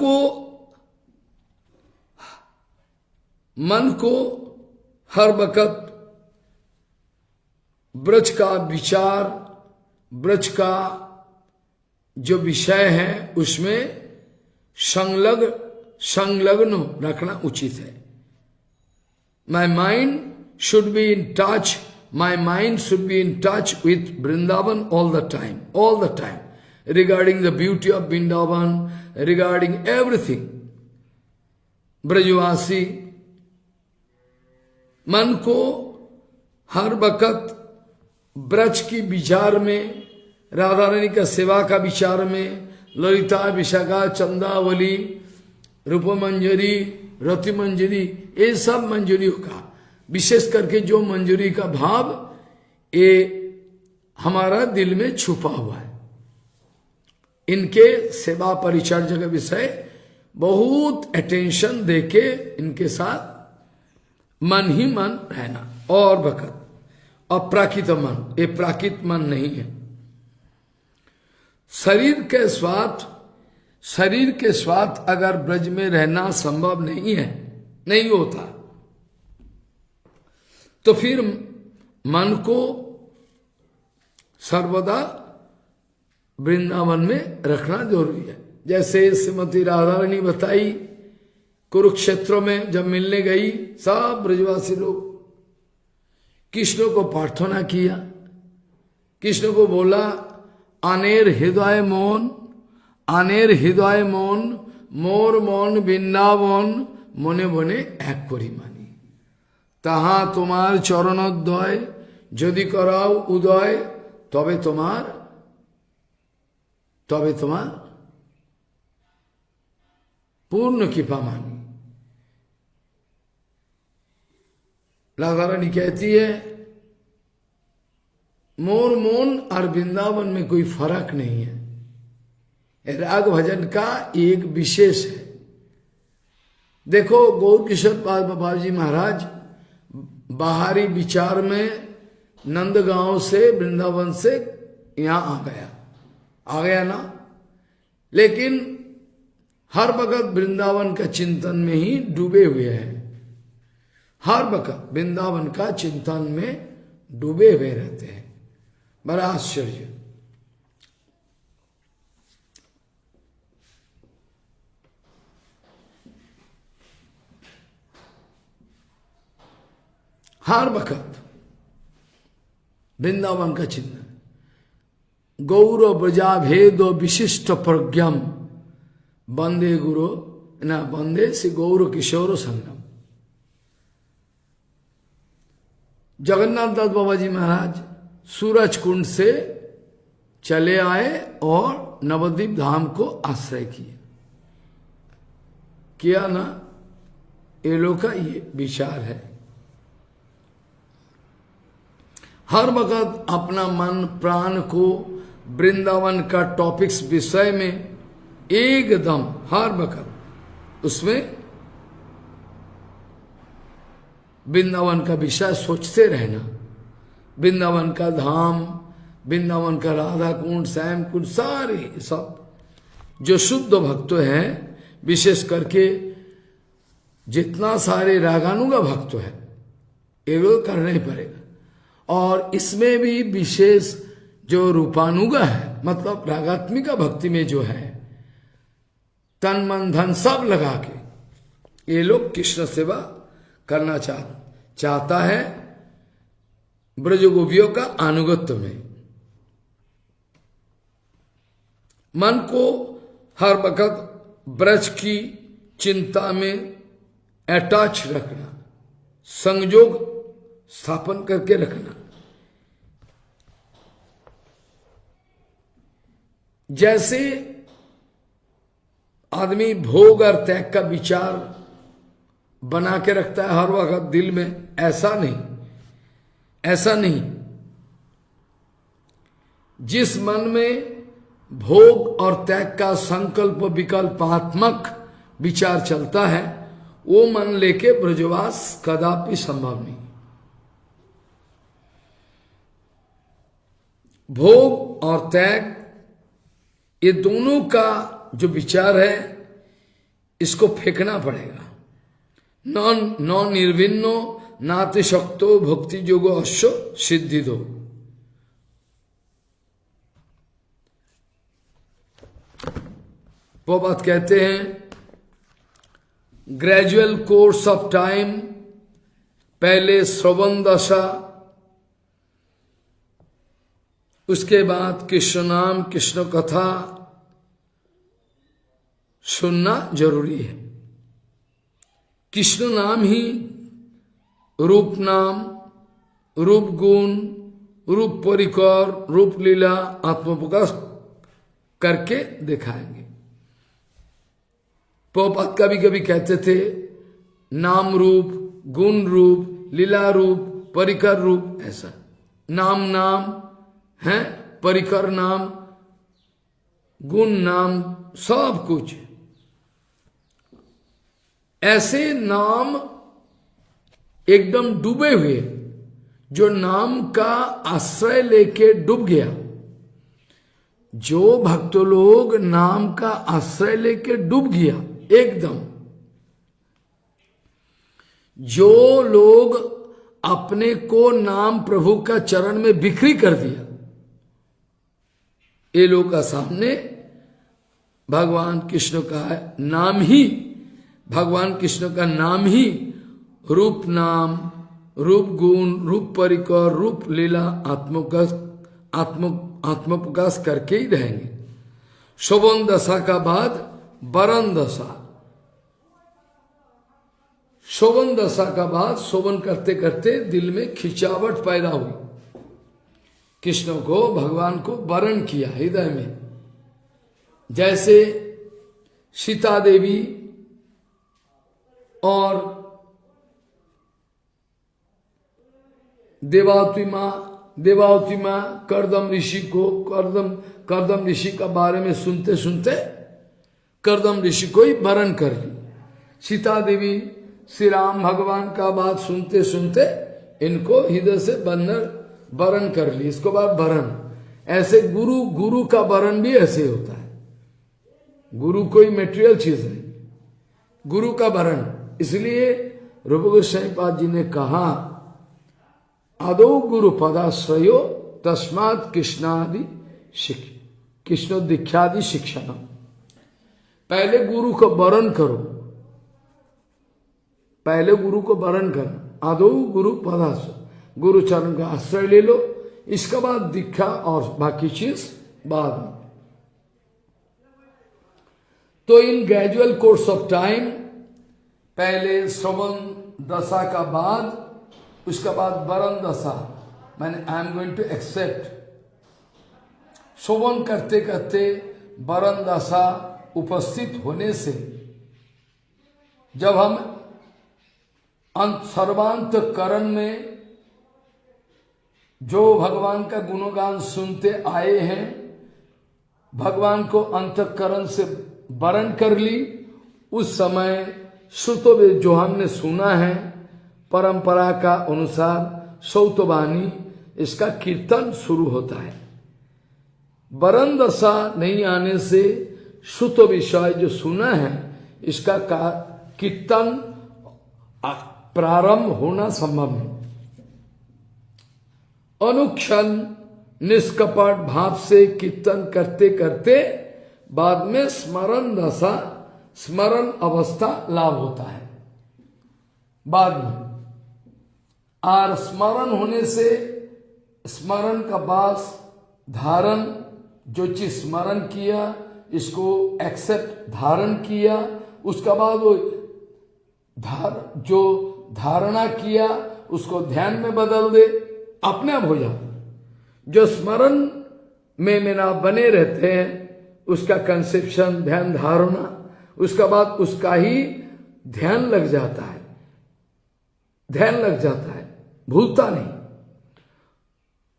को हर वक्त ब्रज का विचार, ब्रज का जो विषय है उसमें संलग्न रखना उचित है। My mind should be in touch, my mind should be in touch with Vrindavan all the time, regarding the beauty of Vrindavan, regarding everything. ब्रजवासी मन को हर वक्त ब्रज की विचार में, राधा रानी का सेवा का विचार में, ललिता, विशाखा, चंदावली, रूपमंजरी, रति मंजरी, ये सब मंजरियों का, विशेष करके जो मंजरी का भाव ये हमारा दिल में छुपा हुआ है। इनके सेवा परिचर्या का विषय बहुत अटेंशन देके इनके साथ मन ही मन रहना। और वक्त अप्राकृत मन, ये प्राकृत मन नहीं है। शरीर के स्वाद अगर ब्रज में रहना संभव नहीं है, नहीं होता, तो फिर मन को सर्वदा वृंदावन में रखना जरूरी है। जैसे श्रीमती राधा रानी बताई, कुरुक्षेत्र में जब मिलने गई, सब ब्रजवासी लोग कृष्ण को प्रार्थना किया, कृष्ण को बोला, आनेर हृदय মন मोर मन বৃন্দাবন মনে মনে এক করি মানি, তাহা তোমার চরণোদয় যদি করাও উদয়, তবে তোমার पूर्ण कृपा मानी। राधा रानी कहती है, मोर मोन और वृंदावन में कोई फर्क नहीं है। राग भजन का एक विशेष है। देखो गौर किशोर बाबा जी महाराज बाहरी विचार में नंदगांव से, वृंदावन से यहां आ गया ना, लेकिन हर वक्त वृंदावन का चिंतन में ही डूबे हुए हैं। हर वक्त वृंदावन का चिंतन में डूबे हुए रहते हैं। बड़ा आश्चर्य। हर वक्त वृंदावन का चिंतन। गौर ब्रजा भेद विशिष्ट प्रज्ञम वंदे गुरु ना वंदे श्री गौर किशोर संगम। जगन्नाथ दास बाबा जी महाराज सूरज कुंड से चले आए और नवद्वीप धाम को आश्रय किया ना। ये लोग का ये विचार है। हर वक्त अपना मन प्राण को वृंदावन का टॉपिक्स विषय में एकदम हर वक्त उसमें वृंदावन का विषय सोचते रहना। वृंदावन का धाम, वृंदावन का राधा कुंड, श्याम कुंड, सारे सब जो शुद्ध भक्त हैं, विशेष करके जितना सारे रागानुगा भक्त है, ये लोग करना ही पड़ेगा। और इसमें भी विशेष जो रूपानुगा है, मतलब रागात्मिका भक्ति में जो है, तन मन धन सब लगा के ये लोग कृष्ण सेवा करना चाहता है ब्रज गोपियों का अनुगत्य में। मन को हर वक्त ब्रज की चिंता में अटैच रखना, संयोग स्थापन करके रखना। जैसे आदमी भोग और त्याग का विचार बना के रखता है हर वक्त दिल में, ऐसा नहीं। जिस मन में भोग और त्याग का संकल्प विकल्पात्मक विचार चलता है, वो मन लेके ब्रजवास कदापि संभव नहीं। भोग और त्याग, ये दोनों का जो विचार है, इसको फेंकना पड़ेगा। न निर्विन्नो नाति शक्तो भक्ति योगो अश्व सिद्धि दो। प्रभुपाद कहते हैं, ग्रेजुअल कोर्स ऑफ टाइम, पहले श्रवण दशा, उसके बाद कृष्ण नाम, कृष्ण कथा सुनना जरूरी है। कृष्ण नाम ही रूप नाम, रूप गुण, रूप परिकर, रूप लीला आत्मप्रकाश करके दिखाएंगे। प्रभुपाद कभी कभी कहते थे नाम रूप, गुण रूप, लीला रूप, परिकर रूप, ऐसा नाम नाम है, परिकर नाम, गुण नाम, सब कुछ ऐसे नाम एकदम डूबे हुए, जो नाम का आश्रय लेके डूब गया। जो भक्त लोग नाम का आश्रय लेके डूब गया एकदम, जो लोग अपने को नाम प्रभु का चरण में बिक्री कर दिया, ये लोग का सामने भगवान कृष्ण का नाम ही, भगवान कृष्ण का नाम ही रूप नाम, रूप गुण, रूप परिकर, रूप लीला आत्मप्रकाश करके ही रहेंगे। शोभन दशा का बाद वरण दशा, शोभन दशा का बाद शोभन करते करते दिल में खिंचावट पैदा हुई, कृष्ण को, भगवान को वरण किया हृदय में। जैसे सीता देवी और देवावती माँ करदम ऋषि को, करदम ऋषि का बारे में सुनते सुनते करदम ऋषि को ही वरण कर ली। सीता देवी श्री राम भगवान का बात सुनते सुनते इनको हृदय से वरण कर ली। इसको बाद वरण, ऐसे गुरु का वरण भी ऐसे होता है। गुरु कोई मेटेरियल चीज नहीं, गुरु का वरण। इसलिए रूप गोस्वामी पाद जी ने कहा आदौ गुरु पदाश्रयो तस्मात् कृष्णादि कृष्ण दीक्षादि शिक्षण। पहले गुरु को वरण करो, पहले गुरु को वरण करना। आदौ गुरु पदाश्रय, गुरु चरण का आश्रय ले लो, इसके बाद दीक्षा और बाकी चीज बाद में। तो इन ग्रेजुअल कोर्स ऑफ टाइम, पहले श्रवण दशा का बाद, उसके बाद वरण दशा, मैंने I am going to accept. श्रवण करते करते वरण दशा उपस्थित होने से जब हम सर्वांत करण में जो भगवान का गुणगान सुनते आए हैं, भगवान को अंतःकरण से वरण कर ली, उस समय श्रुतो जो हमने सुना है परंपरा का अनुसार सौतवाणी, इसका कीर्तन शुरू होता है। वरण दशा नहीं आने से श्रुत विषय जो सुना है इसका कीर्तन प्रारंभ होना संभव नहीं। अनुक्षण निष्कपट भाव से कीर्तन करते करते बाद में स्मरण दशा, स्मरण अवस्था लाभ होता है बाद में। और स्मरण होने से, स्मरण का बाद धारण, जो चीज स्मरण किया इसको एक्सेप्ट धारण किया, उसका बाद वो जो धारणा किया उसको ध्यान में बदल दे, अपने आप हो जाता। जो स्मरण में मेरा बने रहते हैं उसका कंसेप्शन, ध्यान धारणा, उसका बाद उसका ही ध्यान लग जाता है, ध्यान लग जाता है, भूलता नहीं।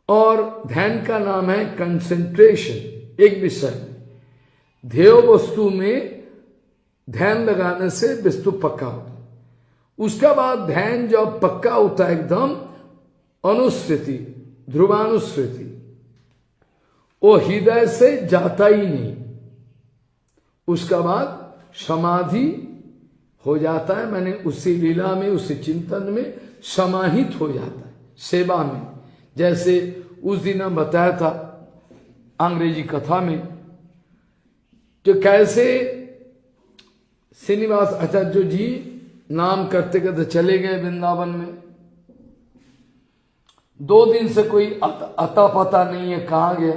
और ध्यान का नाम है कंसेंट्रेशन, एक विषय में, ध्येय वस्तु में ध्यान लगाने से वस्तु पक्का होता है। उसका बाद ध्यान जब पक्का होता है एकदम, अनुस्मृति, ध्रुवानुस्मृति, वो हृदय से जाता ही नहीं। उसका बाद समाधि हो जाता है, मैंने उसी लीला में, उसी चिंतन में समाहित हो जाता है, सेवा में। जैसे उस दिन हम बताया था अंग्रेजी कथा में, जो कैसे श्रीनिवास आचार्य जी नाम करते करते चले गए वृंदावन में। 2 दिन से कोई अता पता नहीं है कहाँ गया।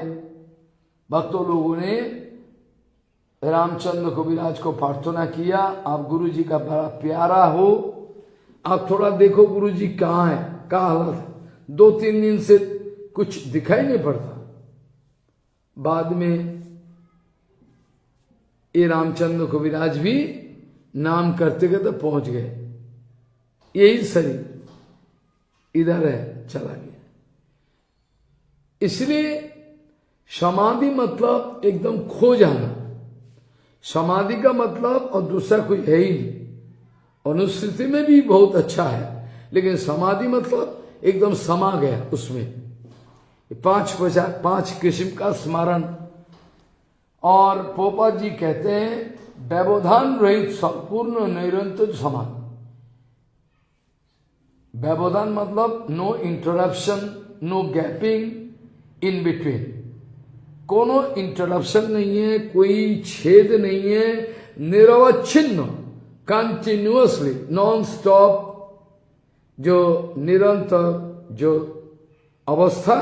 भक्तों लोगों ने रामचंद्र कविराज को प्रार्थना किया, आप गुरु जी का बड़ा प्यारा हो, आप थोड़ा देखो गुरु जी कहाँ है, क्या हालत है। 2-3 दिन से कुछ दिखाई नहीं पड़ता। बाद में ये रामचंद्र कविराज भी नाम करते करते पहुंच गए। यही शरीर इधर है, चला गया। इसलिए समाधि मतलब एकदम खो जाना। समाधि का मतलब और दूसरा कोई है ही नहीं। अनुस्मृति में भी बहुत अच्छा है, लेकिन समाधि मतलब एकदम समा गया उसमें। 5 किस्म का स्मरण। और पोपा जी कहते हैं व्यवधान रहित संपूर्ण निरंतर समाधि। व्यवधान मतलब no interruption, no gapping in between. कोनो इंटरप्शन नहीं है, कोई छेद नहीं है, निरवच्छिन्न, कंटिन्यूअसली, नॉन स्टॉप, जो निरंतर जो अवस्था,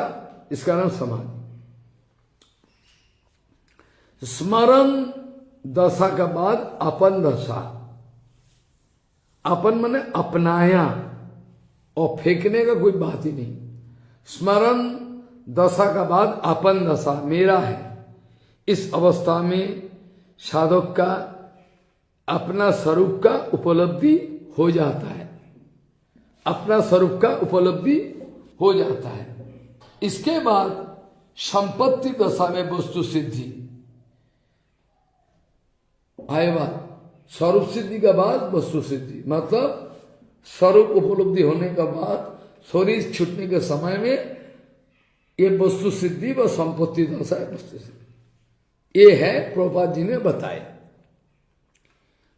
इसका नाम समाधि। स्मरण दशा के बाद अपन दशा। अपन माने अपनाया, और फेंकने का कोई बात ही नहीं। स्मरण दशा का बाद अपन दशा मेरा है। इस अवस्था में साधक का अपना स्वरूप का उपलब्धि हो जाता है। अपना स्वरूप का उपलब्धि हो जाता है। इसके बाद संपत्ति दशा में वस्तु सिद्धि आए। बात स्वरूप सिद्धि का बाद वस्तु सिद्धि, मतलब स्वरूप उपलब्धि होने का बाद शरीर छूटने के समय में ये वस्तु सिद्धि व संपत्ति दशा है। वस्तु सिद्धि ये है, प्रभुपाद जी ने बताया।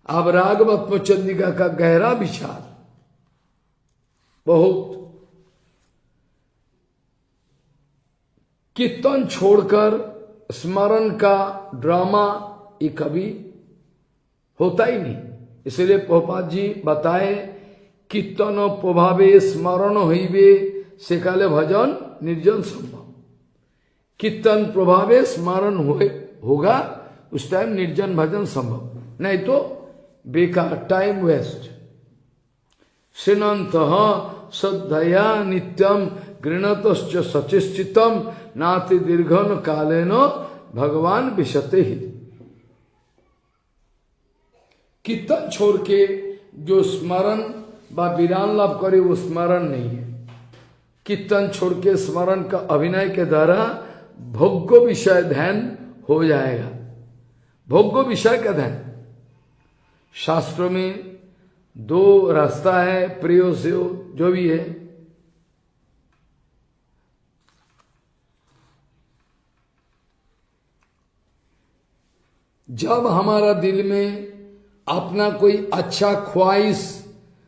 अब रागवत्म चंद्रिका का गहरा विचार बहुत। कीर्तन छोड़कर स्मरण का ड्रामा ये कभी होता ही नहीं। इसलिए प्रभुपाद जी बताए, कीर्तन प्रभावे स्मरण होइबे सेकाले भजन निर्जन संभव। कीर्तन प्रभावे स्मरण होगा, उस टाइम निर्जन भजन संभव, नहीं तो बेकार, टाइम वेस्ट। श्रीनंत श्रद्धया नित्यम गृणतश्च सचेष्टितम नाति दीर्घन कालेन भगवान विशते ही। कीर्तन छोड़ के जो स्मरण व विराम लाभ करे वो स्मरण नहीं है। कीर्तन छोड़ के स्मरण का अभिनय के द्वारा भोग्य विषय ध्यान हो जाएगा। भोग्य विषय का ध्यान शास्त्रों में 2 रास्ता है, प्रियो से जो भी है। जब हमारा दिल में अपना कोई अच्छा ख्वाहिश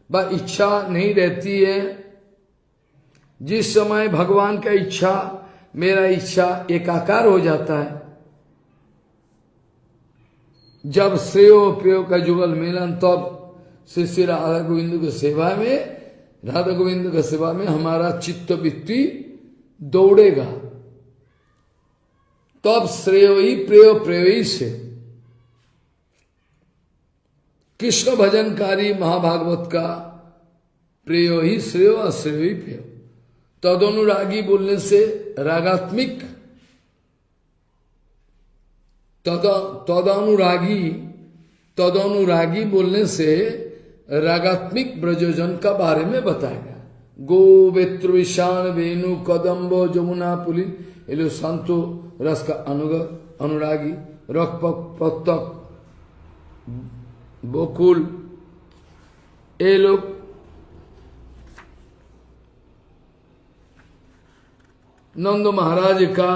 व इच्छा नहीं रहती है, जिस समय भगवान का इच्छा मेरा इच्छा एकाकार हो जाता है, जब श्रेय प्रियो का जुगल मिलन, तब श्री राधा गोविंद की सेवा में, राधा गोविंद की सेवा में हमारा चित्त वृत्ति दौड़ेगा। तब श्रेय ही प्रेय से कृष्ण भजनकारी महाभागवत का प्रेय ही श्रेय, अश्रेय ही प्रेय। तदनुरागी बोलने से रागात्मिक, तदनुरागी बोलने से रागात्मिक ब्रजोजन का बारे में बताएगा। गो वेत्र विशान वेणु कदम्ब जमुना पुली, ये लोग संतो रस का अनुरागी, रक पत्तक बोकुल, ये लोग नंद महाराज का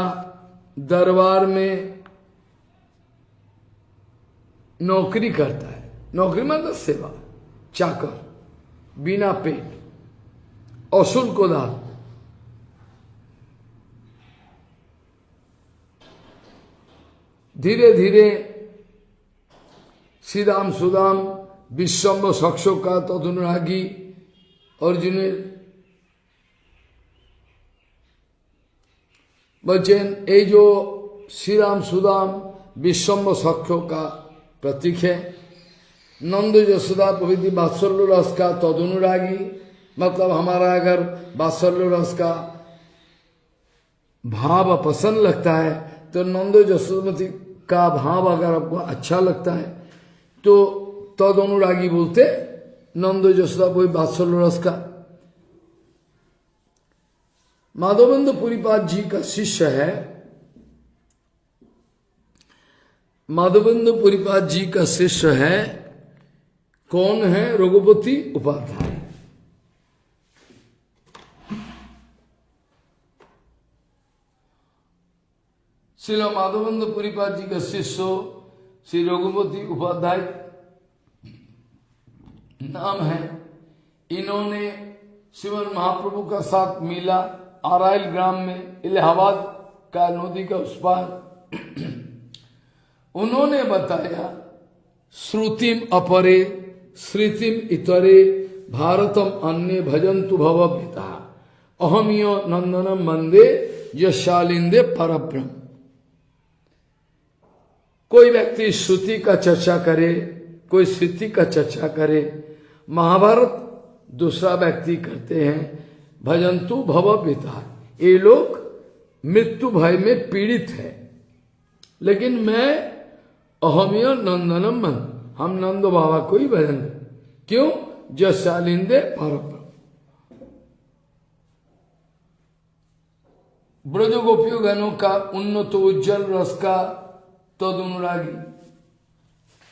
दरबार में नौकरी करता है। नौकरी मतलब सेवा, चाकर, बिना पेट, अशुल्क दान। धीरे धीरे श्रीदाम सुदाम विश्वम्भ सक्ष का तदनुरागी अर्जुन बच्चन, ये जो श्रीराम सुदाम विश्वम्भ सक्ष का प्रतीक है। नंद यशोदा प्रभृति वात्सल्य रस का तदनुरागी, मतलब हमारा अगर वात्सल्य रस का भाव पसंद लगता है तो नंद जसोमती का भाव अगर आपको अच्छा लगता है तो तद अनुरागी बोलते नंद जसोदा वही वात्सल्य रस का। माधवेंद्र पुरीपाद जी का शिष्य है, माधवेंद्र पुरीपाद जी का शिष्य है, कौन है? रघुपति उपाध्याय। श्रील माधवेंद्र पुरीपाद जी का शिष्य श्री रघुपति उपाध्याय नाम है। इन्होंने श्रीमद महाप्रभु का साथ मिला आराइल ग्राम में, इलाहाबाद का नदी का उस पार। उन्होंने बताया श्रुतिम अपरे श्रुतिम इतरे भारतम अन्य भजन्तु भवभीता अहमियो नंदनम मंदे यशालिंदे परब्रह्म। कोई व्यक्ति श्रुति का चर्चा करे, कोई स्मृति का चर्चा करे, महाभारत दूसरा व्यक्ति करते हैं भजन्तु भवभीता। ये लोग मृत्यु भय में पीड़ित है, लेकिन मैं अहमियो नंदनम मन, हम नंद बाबा को ही भजन करें। क्यों? जशालिंदे परब्रह्म। ब्रज गोपियों गणों का उन्नत उज्जवल रस का तद अनुरागी।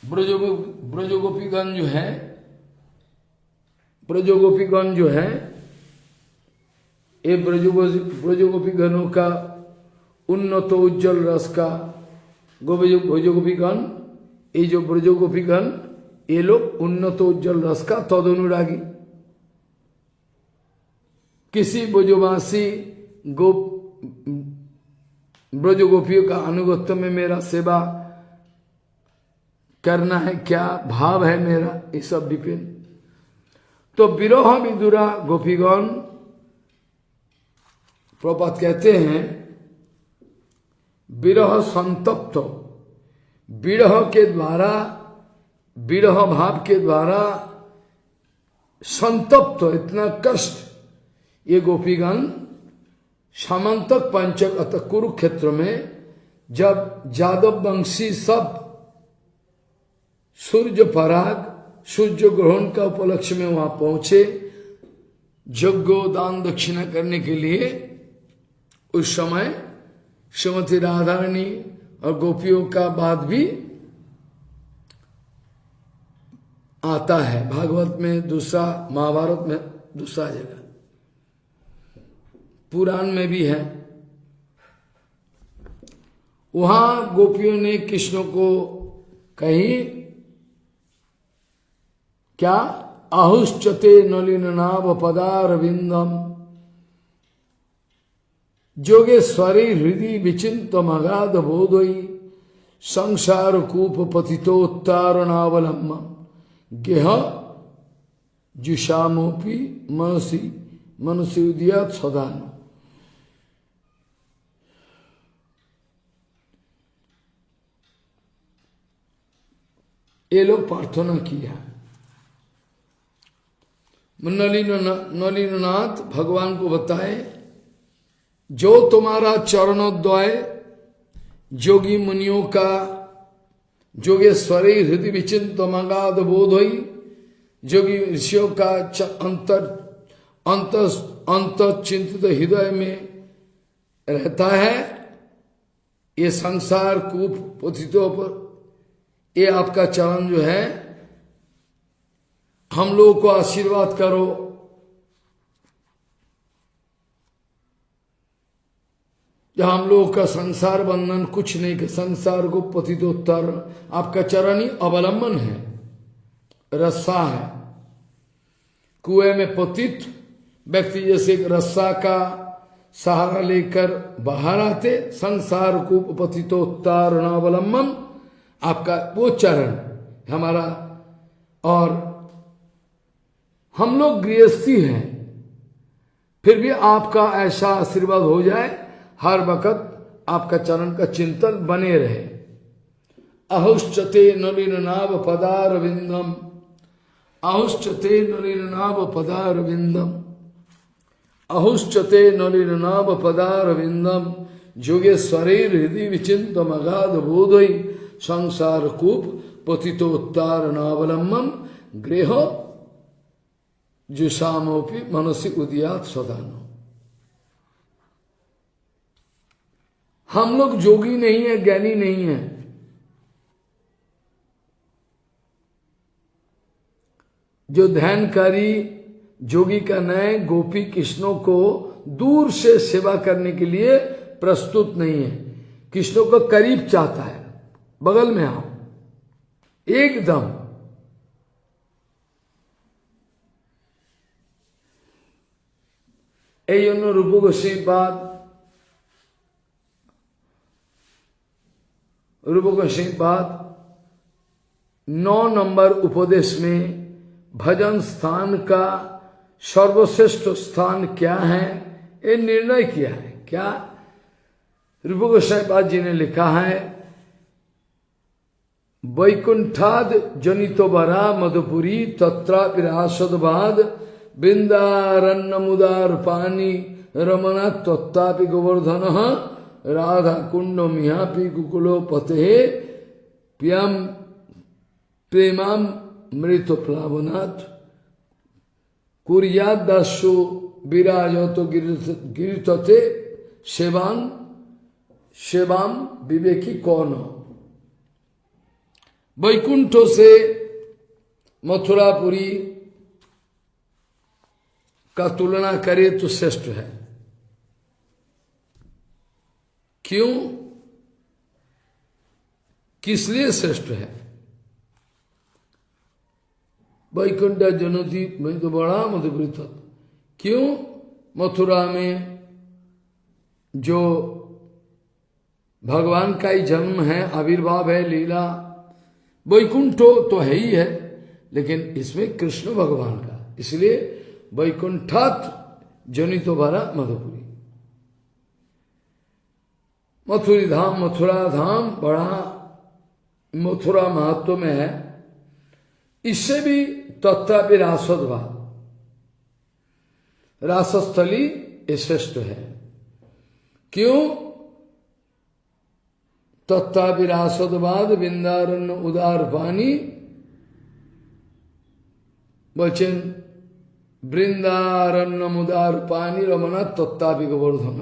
ब्रज गोपीगण जो है, ब्रज गोपीगण जो है, ये ब्रज गोपीगणों का उन्नत उज्जवल रस का ब्रज गोपीगण, ये जो ब्रज गोपीगण ये लोग उन्नत उज्जवल रस का तद अनुरागी। किसी ब्रजवासी ब्रज गोपियों का अनुगत्य में मेरा सेवा करना है, क्या भाव है मेरा, ये सब डिपेंड। तो विरह विदुरा गोपीगण प्रपात कहते हैं विरह संतप्त, विरह के द्वारा, विरह भाव के द्वारा संतप्त, इतना कष्ट ये गोपीगण सामंतक पंचक अतः कुरुक्षेत्र में जब जादव वंशी सब सूर्य पराग सूर्य ग्रहण का उपलक्ष्य में वहां पहुंचे यज्ञ दान दक्षिणा करने के लिए, उस समय श्रीमती राधारानी और गोपियों का बात भी आता है भागवत में दूसरा, महाभारत में दूसरा जगह, पुराण में भी है। वहां गोपियों ने कृष्ण को कही क्या? आहुश्चते नलिन नाभ पदारविंदम जोगेश्वरी हृदय विचिंत मगाध बोधई संसार कूप पतितोत्तारणावलम्बम गेह जुषामोपी मनसी उदियात सदान। ये लोग प्रार्थना किया, नलिननाथ भगवान को बताए जो तुम्हारा चरणोद्वय जोगी मुनियों का जोगेश्वरी हृदय विचिंत मगाध बोधई, जोगी ऋषियों का अंतर चिंतित हृदय में रहता है, ये संसार कूप पतितों पर, ये आपका चरण जो है, हम लोगों को आशीर्वाद करो। जहां हम लोगों का संसार बंधन कुछ नहीं, के संसार को पतितोत्तर, आपका चरण ही अवलंबन है, रस्सा है। कुएं में पतित व्यक्ति जैसे एक रस्सा का सहारा लेकर बाहर आते, संसार को पतितोत्तर अवलंबन, आपका वो चरण हमारा। और हम लोग गृहस्थी हैं, फिर भी आपका ऐसा आशीर्वाद हो जाए, हर वक्त आपका चरण का चिंतन बने रहे। अहुश्चते नलिन नाभ पदारविंदम आहुश्चते नलिननाभ पदारविंदम, आहुश्चते नलिननाभ पदारविंदम, योगेश्वरेर हृदय विचिंतम अगाध बोधई, संसार कूप पतितोत्तार नावलम्बम, गृह जुषामोपि मनसि उदियात सदानो। हम लोग जोगी नहीं है, ज्ञानी नहीं है, जो ध्यानकारी जोगी का नए गोपी कृष्णों को दूर से सेवा करने के लिए प्रस्तुत नहीं है, कृष्णों को करीब चाहता है, बगल में आओ एकदम। रूप गोस्वामी बात 9 नंबर उपदेश में भजन स्थान का सर्वश्रेष्ठ स्थान क्या है, ये निर्णय किया है। क्या रूप गोस्वामी जी ने लिखा है, वैकुंठाद जनितो बरा मधुपुरी तत्रा विरासदवाद बिंदारण्यमुदार पानी रमना तत्तापि गोवर्धन राधा कुंड मिहापि कुकुलो पते प्रियम प्रेमाम मृत प्लावनाथ कुरियाद दासो विराजतो गिरितते सेवाम सेवाम विवेकी कौन। वैकुंठों से मथुरापुरी का तुलना करे तो श्रेष्ठ है। क्यों, किस लिए श्रेष्ठ है? वैकुंठ जनती में तो बड़ा मधुपुरी था। क्यों? मथुरा में जो भगवान का ही जन्म है, आविर्भाव है, लीला, वैकुंठो तो है ही है, लेकिन इसमें कृष्ण भगवान का, इसलिए वैकुंठात जनितो भरा मधुपुरी। मथुरी धाम, मथुरा धाम बड़ा मथुरा महत्व में है। इससे भी तत्व रासदवाद, रासस्थली श्रेष्ठ है। क्यों? तत्व रासदवाद बिंदारण्य उदार पानी वचन वृंदारण्य मुदार पानी रमना तत्तापि गोवर्धन।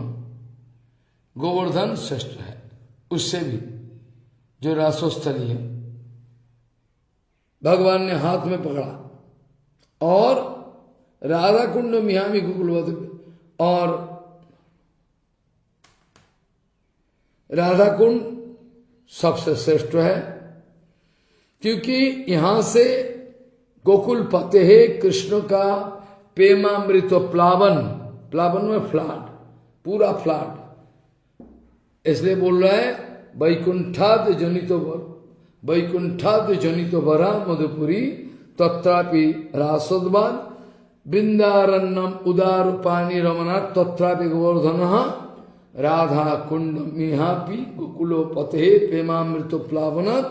गोवर्धन श्रेष्ठ है उससे भी, जो रासोस्थली है, भगवान ने हाथ में पकड़ा। और राधा कुंड मिहामी गुकुलवत, और राधा कुंड सबसे श्रेष्ठ है, क्योंकि यहां से गोकुल पते है कृष्ण का प्रेमामृत प्लावन, प्लावन में फ्लाड, पूरा फ्लाड, इसलिए बोल रहा है वैकुंठाद जनितो वैकुंठाद जनितो वरा मधुपुरी तत्रापि रासोद्वाद बिंदारण्यम उदार पानी रमना तत्रापि गोवर्धन राधा कुंड मिहापि गोकुलो पते प्रेमामृत प्लावनात्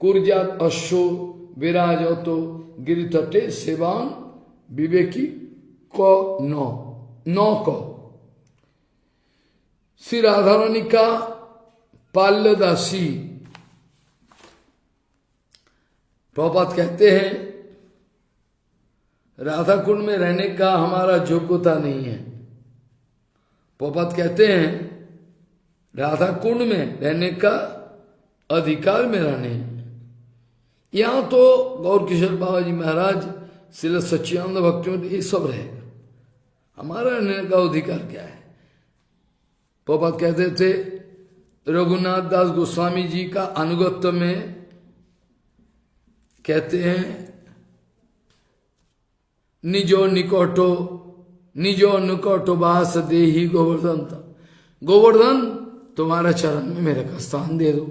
कुर्जात अश्व विराजतो गिरितटे सेवाम विवेकी को नौ को। श्री राधा रानी का पाल्यदासी प्रभुपाद कहते हैं, राधा कुंड में रहने का हमारा योग्यता नहीं है। प्रभुपाद कहते हैं राधा कुंड में रहने का अधिकार मेरा नहीं है। यहां तो गौर किशोर बाबा जी महाराज, श्री सच्चिदानंद भक्तियों, ये सब रहेगा, हमारा रहने का अधिकार क्या है? प्रभुपाद कहते थे रघुनाथ दास गोस्वामी जी का अनुगत्य में कहते हैं निजो निकटो वास देही गोवर्धन। गोवर्धन तुम्हारा चरण में मेरे का स्थान दे दो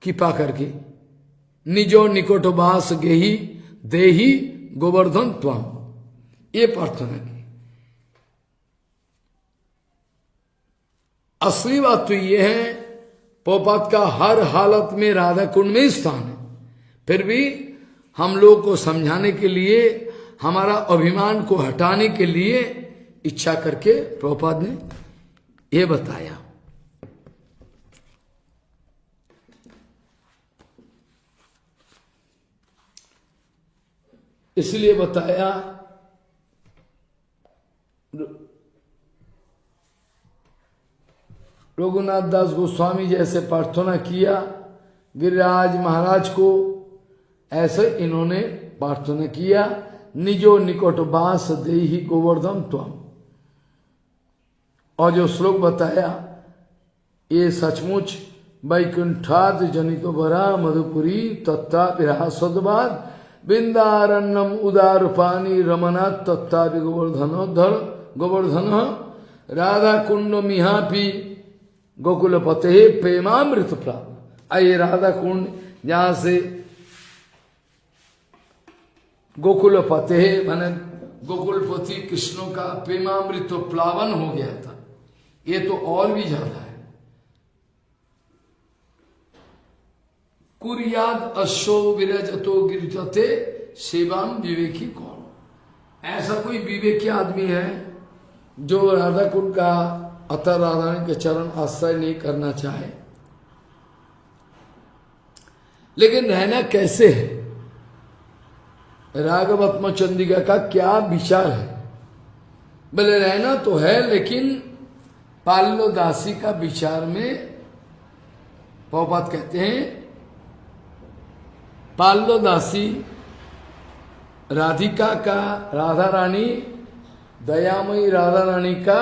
कृपा करके। निजो निकटो वास गेही देही गोवर्धन त्वम, ये प्रार्थना की। असली बात तो ये है, प्रभुपाद का हर हालत में राधा कुंड में स्थान है, फिर भी हम लोग को समझाने के लिए, हमारा अभिमान को हटाने के लिए इच्छा करके प्रभुपाद ने ये बताया। इसलिए बताया रघुनाथ दास गोस्वामी जैसे प्रार्थना किया गिरिराज महाराज को, ऐसे इन्होंने प्रार्थना किया, निजो निकट वास देहि गोवर्धन त्वम। और जो श्लोक बताया ये सचमुच वैकुंठाद जनित वरा मधुपुरी तत्ता विरासदवाद बिंदारण्यम उदार पानी रमनाथ तत्ता गोवर्धनोधर गोवर्धन राधा कुंड मिहापी गोकुल पते प्रेमामृत प्राप्त। आइए राधा कुंड जहां से गोकुल पते माने गोकुलपति कृष्णों का प्रेमामृत प्लावन हो गया था, ये तो और भी ज्यादा है। कुरियाद अश्व विरजतो गिरजते सेवाम विवेकी कौन। ऐसा कोई विवेकी आदमी है जो राधा कुंड का अतः राधारानी के चरण आश्रय नहीं करना चाहे। लेकिन रहना कैसे है, राघवत्म चंदिका का क्या विचार है? बोले रहना तो है, लेकिन पाल्लो दासी का विचार में प्रभुपाद कहते हैं पाल्लो दासी राधिका का, राधा रानी दयामयी राधा रानी का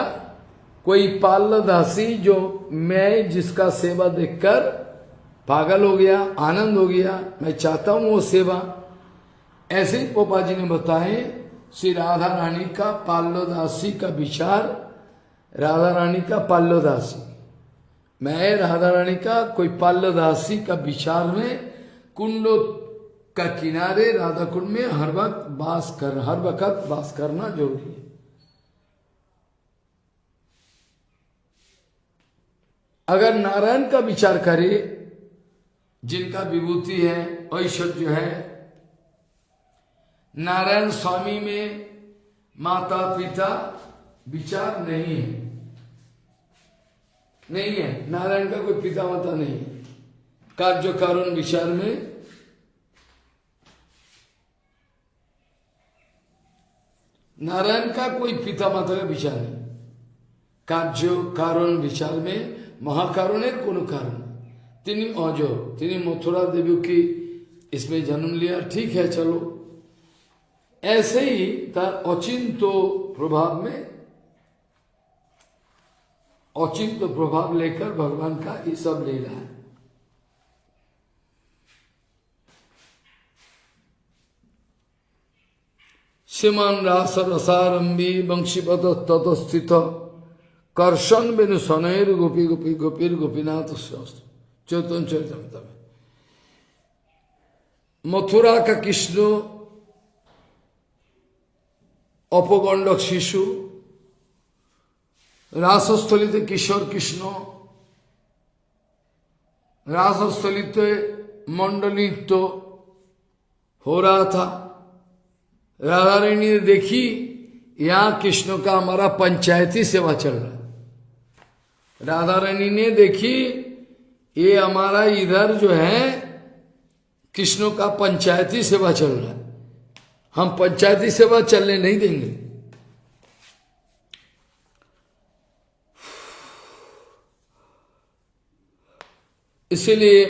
कोई पाल्लो दासी जो मैं जिसका सेवा देखकर पागल हो गया, आनंद हो गया, मैं चाहता हूं वो सेवा। ऐसे ही पोपा जी ने बताए श्री राधा रानी का पाल्लो दासी का विचार, राधा रानी का पाल्लो दासी, मैं राधा रानी का कोई पाल्लो दासी का विचार में कुंडो का किनारे राधा कुंड में हर वक्त वास करना जरूरी है। अगर नारायण का विचार करे, जिनका विभूति है, ऐश्वर्य है, नारायण स्वामी में माता पिता विचार नहीं है, नारायण का कोई पिता माता नहीं है। कार्य कारण विचार में नारायण का कोई पिता माता का विचार नहीं। कार्य कारण विचार में महाकारुणेर कोनो कारण, तिनी अजो, तिनी मथुरा देवी की इसमें जन्म लिया, ठीक है चलो। ऐसे ही तार अचिंत्य प्रभाव में, अचिंत्य प्रभाव लेकर भगवान का ये सब लीला है। श्रीमान रास रसारंभी वंशीपत ततस्थित कर्षण बेनु सनैर गोपी गोपी गोपीर गोपीनाथ चैतन्य चरितमृत में मथुरा का कृष्ण अपगंडक शिशु, रासस्थलित किशोर कृष्ण, रासस्थलित मंडलित हो रहा था। राधा रानी ने देखी यहाँ कृष्ण का हमारा पंचायती सेवा चल रहा है। राधा रानी ने देखी ये हमारा इधर जो है कृष्ण का पंचायती सेवा चल रहा है, हम पंचायती सेवा चलने नहीं देंगे। इसीलिए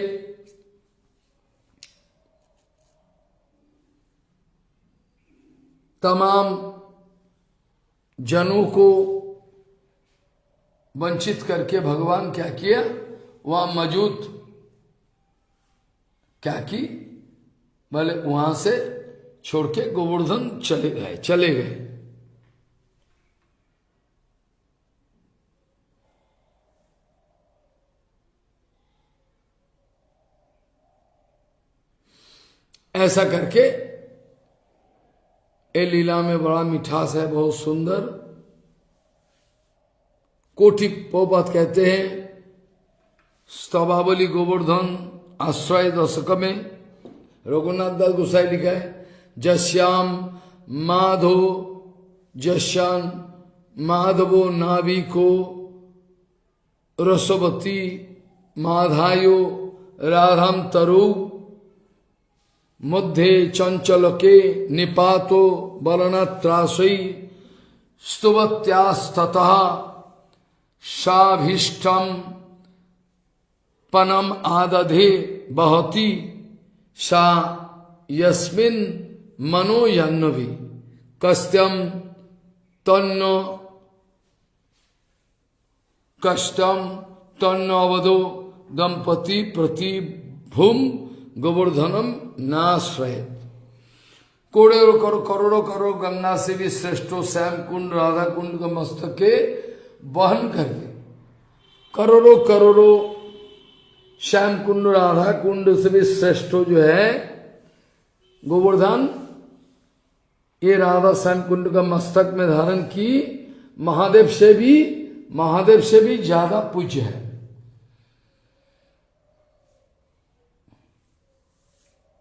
तमाम जनों को वंचित करके भगवान क्या किया, वहां मौजूद क्या की, बोले वहां से छोड़ के गोवर्धन चले गए। ऐसा करके ये लीला में बड़ा मिठास है, बहुत सुंदर। कोटि प्रभुपाद कहते हैं स्तवावली गोवर्धन आश्रय दशक में रघुनाथ दास गोसाई लिखा है, जश्याम माधो जश्यान माधवो नाविको रसवती माधायो राधाम तरु मध्य चंचलके निपातो बलनत्रासई स्तुवत्यास्ततः साभीष्टम पनम आदधे बहती सा यस्मिन मनो यन्नवि कस्त्यम तन्नो कष्टम तन्नो अवधो दंपति प्रति भूम गोवर्धनम नाश्रय। करोड़ों करोड़ों गंगा से भी श्रेष्ठो श्याम कुंड राधा कुंड का मस्तक के वहन करके करोड़ों करोड़ों श्याम कुंड राधा कुंड से भी श्रेष्ठो जो है गोवर्धन, ये राधा श्याम कुंड का मस्तक में धारण की महादेव से भी ज्यादा पूज्य है।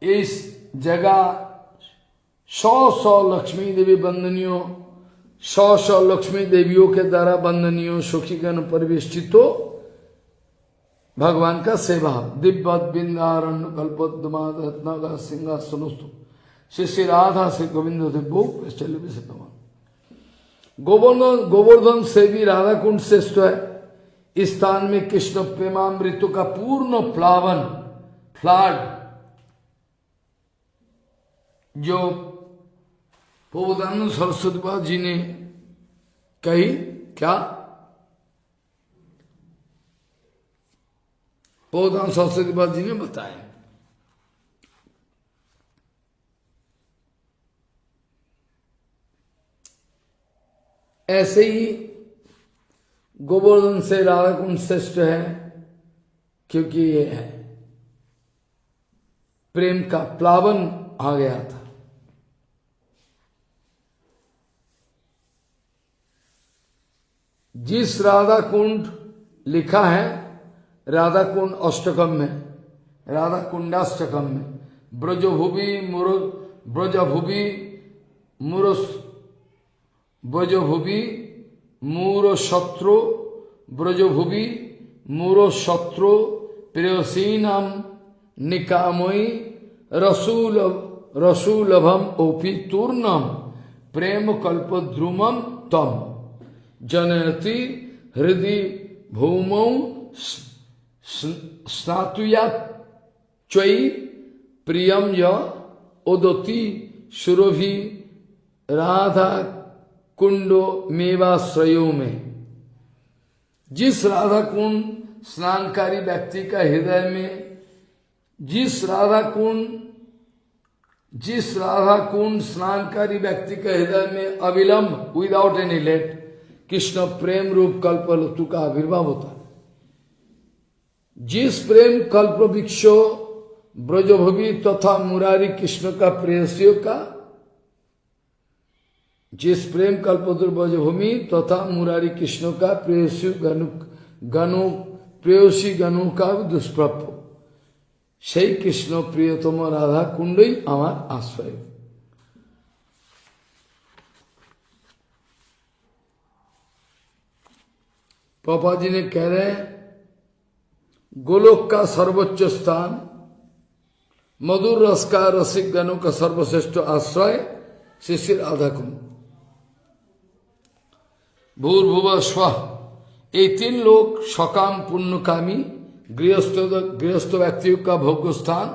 इस जगह 100 लक्ष्मी देवी वंदनियों 100 लक्ष्मी देवियों के द्वारा वंदनियों सुखीगण परिवेष्टितो भगवान का सेवा दिव्यत बिंदारण्य कल्पोद्यमाद रत्नागा सिंहासनस्तु श्री राधा श्री गोविंद दिव्यो चले गोवर्धन से भी राधा कुंड श्रेष्ठ है। इस स्थान में कृष्ण प्रेमामृत का पूर्ण प्लावन फ्लड जो प्रबोधानंद सरस्वती पाद जी ने कही, क्या प्रबोधानंद सरस्वती पाद जी ने बताया। ऐसे ही गोवर्धन से राधा कुंड श्रेष्ठ है क्योंकि ये है प्रेम का प्लावन आ गया था। जिस राधा कुंड लिखा है राधा कुंड अष्टकम में, राधा कुंडाष्टकम में ब्रजभुवि मूरो शत्रु ब्रजभुवि मूरो शत्रु प्रेयसीनाम निकामयी रसूलभम ओपी तूर्णम प्रेम कल्पद्रुमम तम जनयति हृदय भूमौ स्नातुयात च्वयि प्रियम य ओदति सुरभि राधा कुंडो मेवाश्रयो में। जिस राधा कुंड स्नानकारी व्यक्ति का हृदय में जिस राधा कुंड स्नानकारी व्यक्ति के हृदय में अविलंब विदाउट एनी लेट कृष्ण प्रेम रूप कल्पलतु का आविर्भाव होता है। जिस प्रेम कल्प वृक्षो ब्रजभुवि तथा मुरारी कृष्ण का प्रेयसियों का जिस प्रेम कल्पद्रु ब्रजभूमि तथा मुरारी कृष्ण का प्रेयसी गणों का दुष्प्राप्य সেই কৃষ্ণ প্রিয়তম রাধা কুণ্ডই আমার आश्रय। पापा जी ने कह रहे हैं गोलोक का सर्वोच्च स्थान मधुर रस का रसिक गणों का सर्वश्रेष्ठ आश्रय श्री राधा कुंड। भूर्भुव स्व ये 3 लोग सकाम पुण्यकामी गृहस्थ व्यक्तियों का भोग स्थान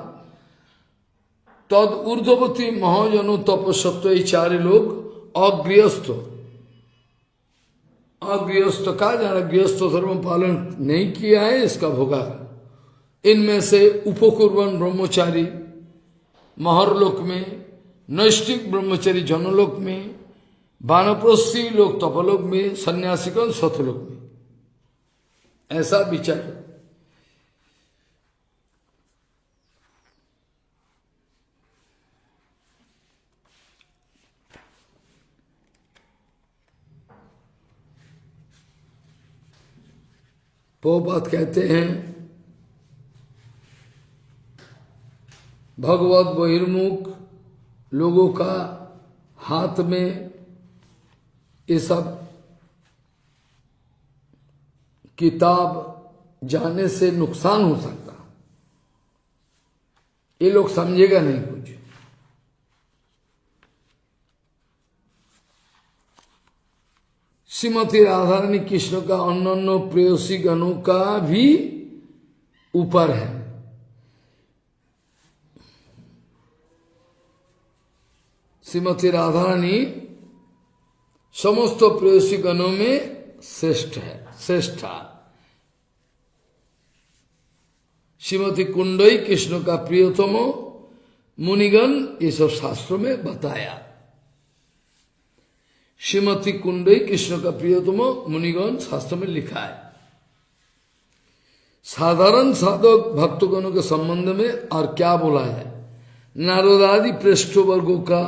तद ऊर्ध्ववती महाजनो तपस्व ये 4 लोग अगृहस्थ का जरा गृहस्थ धर्म पालन नहीं किया है इसका भोगा। इनमें से उपकुर्बन ब्रह्मचारी महरलोक में, नैष्ठिक ब्रह्मचारी जनलोक में, वानप्रस्थी लोग तपलोक में, सन्यासीगण सतलोक में। ऐसा विचार वो बात कहते हैं भगवत बहिर्मुख लोगों का हाथ में ये सब किताब जाने से नुकसान हो सकता, ये लोग समझेगा नहीं कुछ। श्रीमती राधा रानी कृष्ण का अन्य प्रेयसी गणों का भी ऊपर है। श्रीमती राधा रानी समस्त प्रेयसी गणों में श्रेष्ठ है, श्रेष्ठा। श्रीमती कुंडई कृष्ण का प्रियतम मुनिगण, ये सब शास्त्रों में बताया। श्रीमती कुंडई कृष्ण का प्रियतम मुनिगण शास्त्र में लिखा है। साधारण साधक भक्तगणों के संबंध में और क्या बोला है, नारदादि पृष्ठ वर्गों का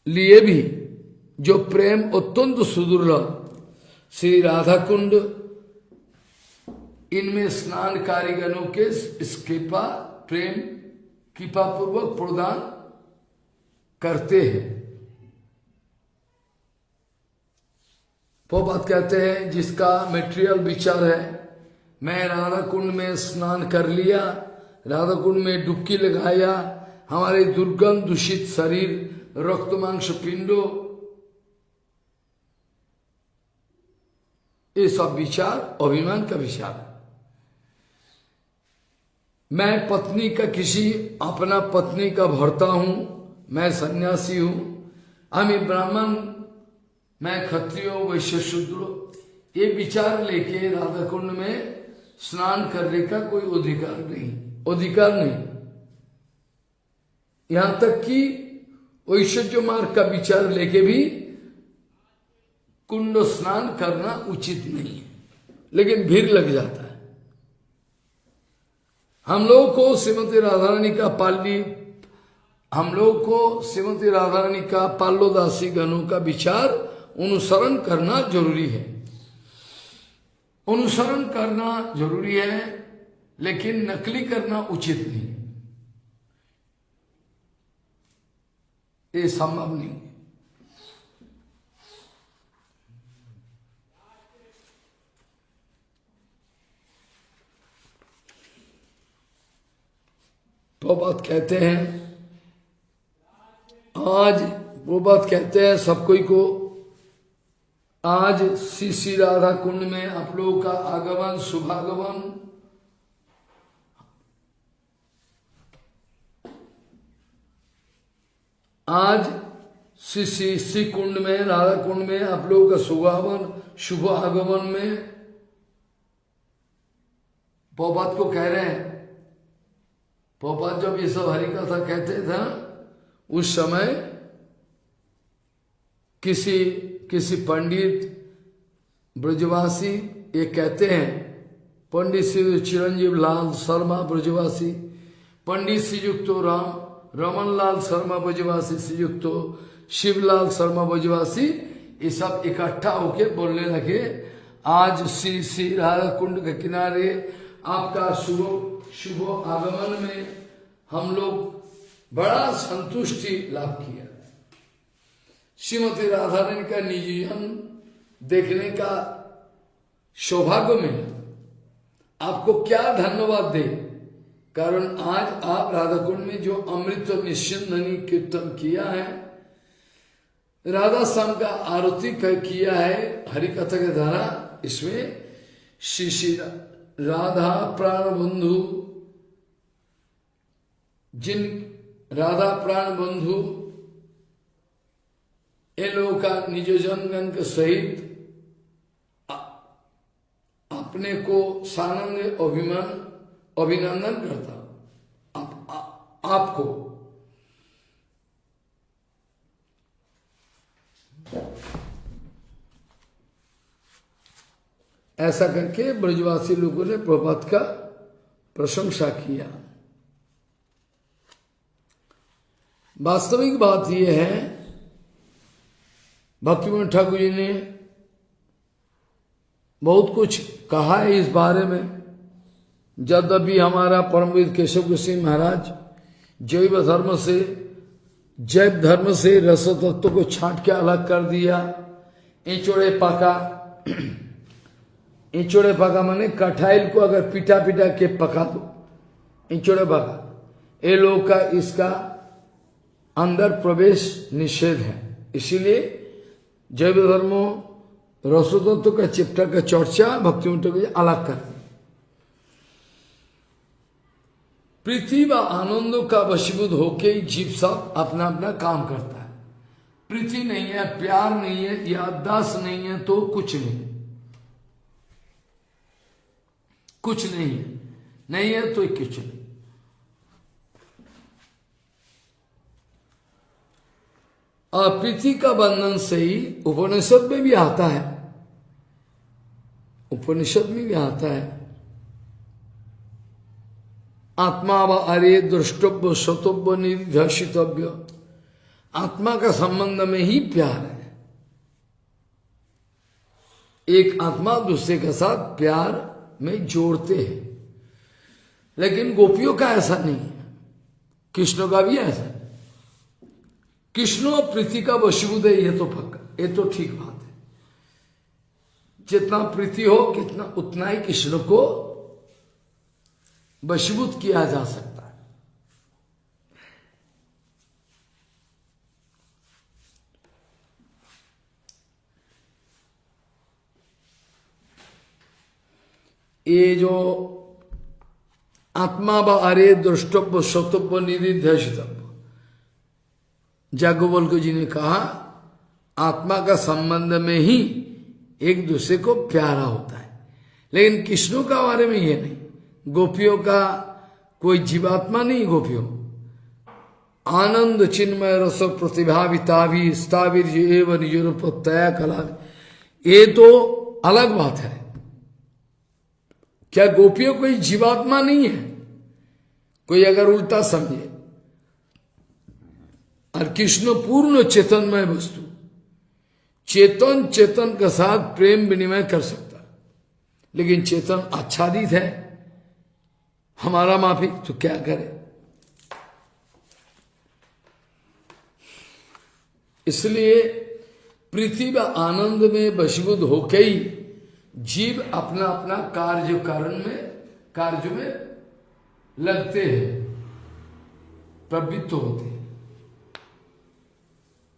लिए भी जो प्रेम अत्यंत सुदुर्लभ, श्री राधा कुंड इनमें स्नानकारी गणों के इस कृपा प्रेम कृपा पूर्वक प्रदान करते हैं। वो बात कहते हैं जिसका मेटेरियल विचार है, मैं राधा कुंड में स्नान कर लिया, राधा कुंड में डुबकी लगाया, हमारे दुर्गंध दूषित शरीर, रक्त मांस पिंडों, ये सब विचार अभिमान का विचार है। मैं पत्नी का किसी अपना पत्नी का भरता हूं, मैं सन्यासी हूं, हम ब्राह्मण, मैं क्षत्रिय वैश्य शूद्र, ये विचार लेके राधा कुंड में स्नान करने का कोई अधिकार नहीं। यहां तक कि ऐश्वर्य मार्ग का विचार लेके भी कुंड स्नान करना उचित नहीं है, लेकिन भीड़ लग जाता है। हम लोग को श्रीमती राधा रानी का श्रीमती राधा रानी का पाल्लोदासी गणों का विचार अनुसरण करना जरूरी है, अनुसरण करना जरूरी है, लेकिन नकली करना उचित नहीं, ये संभव नहीं। वो बात कहते हैं, आज वो बात कहते हैं सब कोई को, आज श्री राधा कुंड में आप लोगों का आगमन शुभागमन, आज श्री कुंड में राधा कुंड में आप लोगों का शुभ आगमन में पौपात को कह रहे हैं। पौपात जब ये सब हरि कथा कहते थे उस समय किसी पंडित ब्रजवासी ये कहते हैं, पंडित श्री चिरंजीव लाल शर्मा ब्रजवासी, पंडित श्रीयुक्तो रमन लाल शर्मा ब्रजवासी, श्रीयुक्तो शिवलाल शर्मा ब्रजवासी, ये सब इकट्ठा होके बोलने लगे, आज श्री राधा कुंड के किनारे आपका शुभ आगमन में हम लोग बड़ा संतुष्टि लाभ किया। श्रीमती राधा रानी का निजीवन देखने का सौभाग्य मिला। आपको क्या धन्यवाद दे, कारण आज आप राधा कुंड में जो अमृत और निश्चिंदनी कीर्तन किया है, राधा श्याम का आरती किया है हरि कथा के द्वारा, इसमें श्री राधा प्राण बंधु, जिन राधा प्राण बंधु ये लोगों का निज जनगण के सहित अपने को सानंद अभिनंदन करता आपको। ऐसा करके ब्रजवासी लोगों ने प्रभात का प्रशंसा किया। वास्तविक बात यह है, भक्तिविनोद ठाकुर जी ने बहुत कुछ कहा है इस बारे में, यद्यपि हमारा परमवीर केशव गोस्वामी महाराज जैव धर्म से रस तत्व को छांट के अलग कर दिया। इंचोड़े पका माने कठाइल को अगर पिटा पिटा के पका दो, इंचोड़े पका, ये लोग का इसका अंदर प्रवेश निषेध है। इसीलिए जैव धर्म रसोतत्व का चैप्टर का चर्चा भक्ति को अलग कर। पृथ्वी व आनंदों का वशीभूत होके जीव सब अपना अपना काम करता है। पृथ्वी नहीं है, प्यार नहीं है, याददाश्त नहीं है तो कुछ नहीं, कुछ नहीं है, नहीं है तो कुछ नहीं। और पृथ्वी का बंधन से ही उपनिषद में भी आता है, उपनिषद में भी आता है, आत्मा व अरे द्रष्टव्य शतव्य निर्धर्शितव्य। आत्मा का संबंध में ही प्यार है। एक आत्मा दूसरे के साथ प्यार में जोड़ते हैं, लेकिन गोपियों का ऐसा नहीं है, कृष्ण का भी ऐसा है। कृष्ण और पृथ्वी का वशीभूत है, ये तो पक्का, ये तो ठीक बात है। जितना पृथ्वी हो कितना उतना ही कृष्ण को वशीभूत किया जा सकता है। ये जो आत्मा व अरे द्रष्टव्य शतव्य निधिध्यासितव्य, जागोवल्क्य जी ने कहा आत्मा का संबंध में ही एक दूसरे को प्यारा होता है, लेकिन कृष्णों का बारे में ये नहीं। गोपियों का कोई जीवात्मा नहीं, गोपियों आनंद चिन्मय रस प्रतिभाविताभि स्थाविर एवं निजोपत्तया कला, ये तो अलग बात है। क्या गोपियों कोई जीवात्मा नहीं है? कोई अगर उल्टा समझे, और कृष्ण पूर्ण चेतनमय वस्तु, चेतन चेतन के साथ प्रेम विनिमय कर सकता है, लेकिन चेतन आच्छादित है, हमारा माफी तो क्या करे। इसलिए पृथ्वी व आनंद में वशीभूत होके ही जीव अपना अपना कार्य में लगते हैं, प्रवृत्त होते हैं।